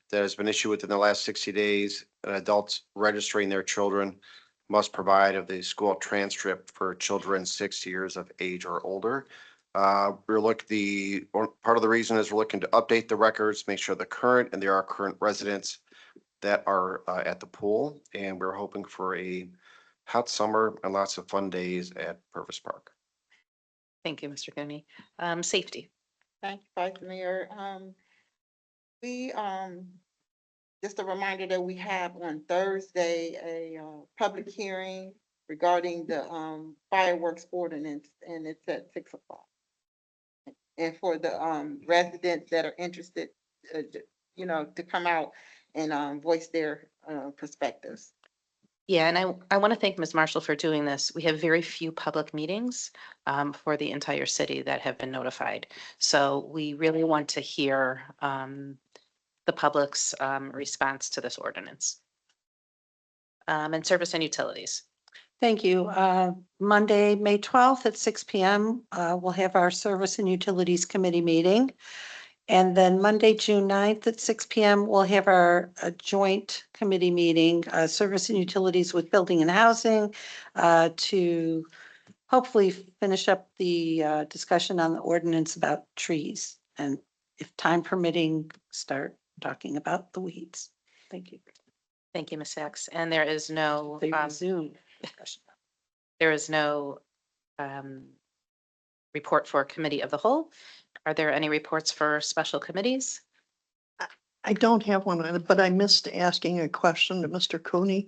Speaker 13: that has been issued within the last 60 days. And adults registering their children must provide of the school transcript for children 6 years of age or older. Part of the reason is we're looking to update the records, make sure there are current residents that are at the pool, and we're hoping for a hot summer and lots of fun days at Purvis Park.
Speaker 1: Thank you, Mr. Cooney. Safety.
Speaker 2: Thank you, Vice Mayor. We, just a reminder that we have on Thursday, a public hearing regarding the fireworks ordinance, and it's at 6 o'clock. And for the residents that are interested, to come out and voice their perspectives.
Speaker 1: Yeah, and I want to thank Ms. Marshall for doing this. We have very few public meetings for the entire city that have been notified. So we really want to hear the public's response to this ordinance. And service and utilities.
Speaker 16: Thank you. Monday, May 12th at 6 p.m., we'll have our Service and Utilities Committee meeting. And then Monday, June 9th at 6 p.m., we'll have our joint committee meeting, Service and Utilities with Building and Housing, to hopefully finish up the discussion on the ordinance about trees. And if time permitting, start talking about the weeds. Thank you.
Speaker 1: Thank you, Ms. Sachs. And there is no
Speaker 16: Zoom discussion.
Speaker 1: there is no report for Committee of the Whole. Are there any reports for special committees?
Speaker 4: I don't have one, but I missed asking a question to Mr. Cooney.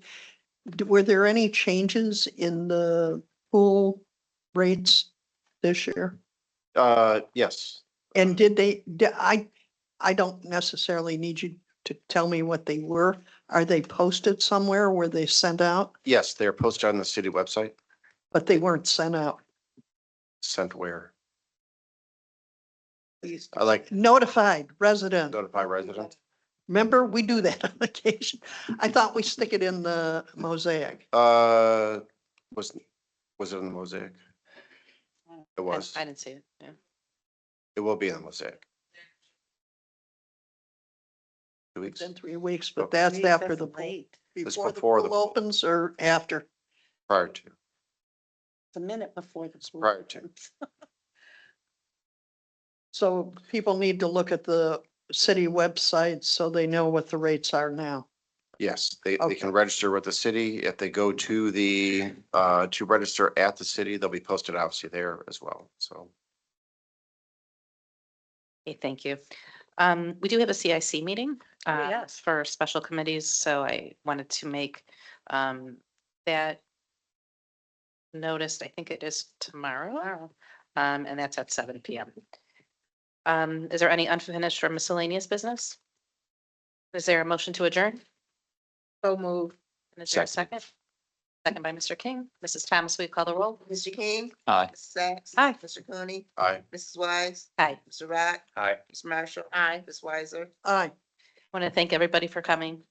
Speaker 4: Were there any changes in the pool rates this year?
Speaker 13: Yes.
Speaker 4: And I don't necessarily need you to tell me what they were, Are they posted somewhere where they sent out,
Speaker 13: Yes, they're posted on the city website.
Speaker 4: but they weren't sent out?
Speaker 13: Sent where? I like
Speaker 4: Notified resident.
Speaker 13: notify residents.
Speaker 4: Remember, we do that on occasion. I thought we stick it in the mosaic.
Speaker 13: Was it in the mosaic? It was.
Speaker 1: I didn't see it. Yeah.
Speaker 13: It will be in the mosaic. 2 weeks.
Speaker 4: It's in 3 weeks, but
Speaker 13: Okay.
Speaker 4: that's
Speaker 16: Geez,
Speaker 4: after
Speaker 16: that's
Speaker 4: the pool.
Speaker 16: late.
Speaker 13: It's
Speaker 4: Before the
Speaker 13: before the
Speaker 4: pool
Speaker 13: pool.
Speaker 4: opens or after?
Speaker 13: Prior to.
Speaker 16: It's a minute before the. pool
Speaker 13: prior to.
Speaker 16: opens.
Speaker 4: So people need to look at the city website so they know what the rates are now.
Speaker 13: Yes, they
Speaker 4: Okay.
Speaker 13: can register with the city. If they go to the, to register at the city, they'll be posted obviously there as well. So.
Speaker 1: Okay, thank you. We do have a CIC meeting.
Speaker 16: yes.
Speaker 1: For special committees, so I wanted to make, that noticed. I think it is tomorrow. And that's at 7 PM. Is there any unfinished or miscellaneous business? Is there a motion to adjourn?
Speaker 2: So move.
Speaker 1: And is there a second? Second by Mr. King. Mrs. Thomas, will you call the roll?
Speaker 2: Mr. King?
Speaker 7: Aye.
Speaker 2: Mrs. Sacks?
Speaker 1: Aye.
Speaker 2: Mr. Cooney?
Speaker 13: Aye.
Speaker 2: Mrs. Wise?
Speaker 1: Aye.
Speaker 2: Mr. Rock?
Speaker 11: Aye.
Speaker 2: Mr. Marshall? Aye. Ms. Weiser?
Speaker 4: Aye.
Speaker 1: Want to thank everybody for coming.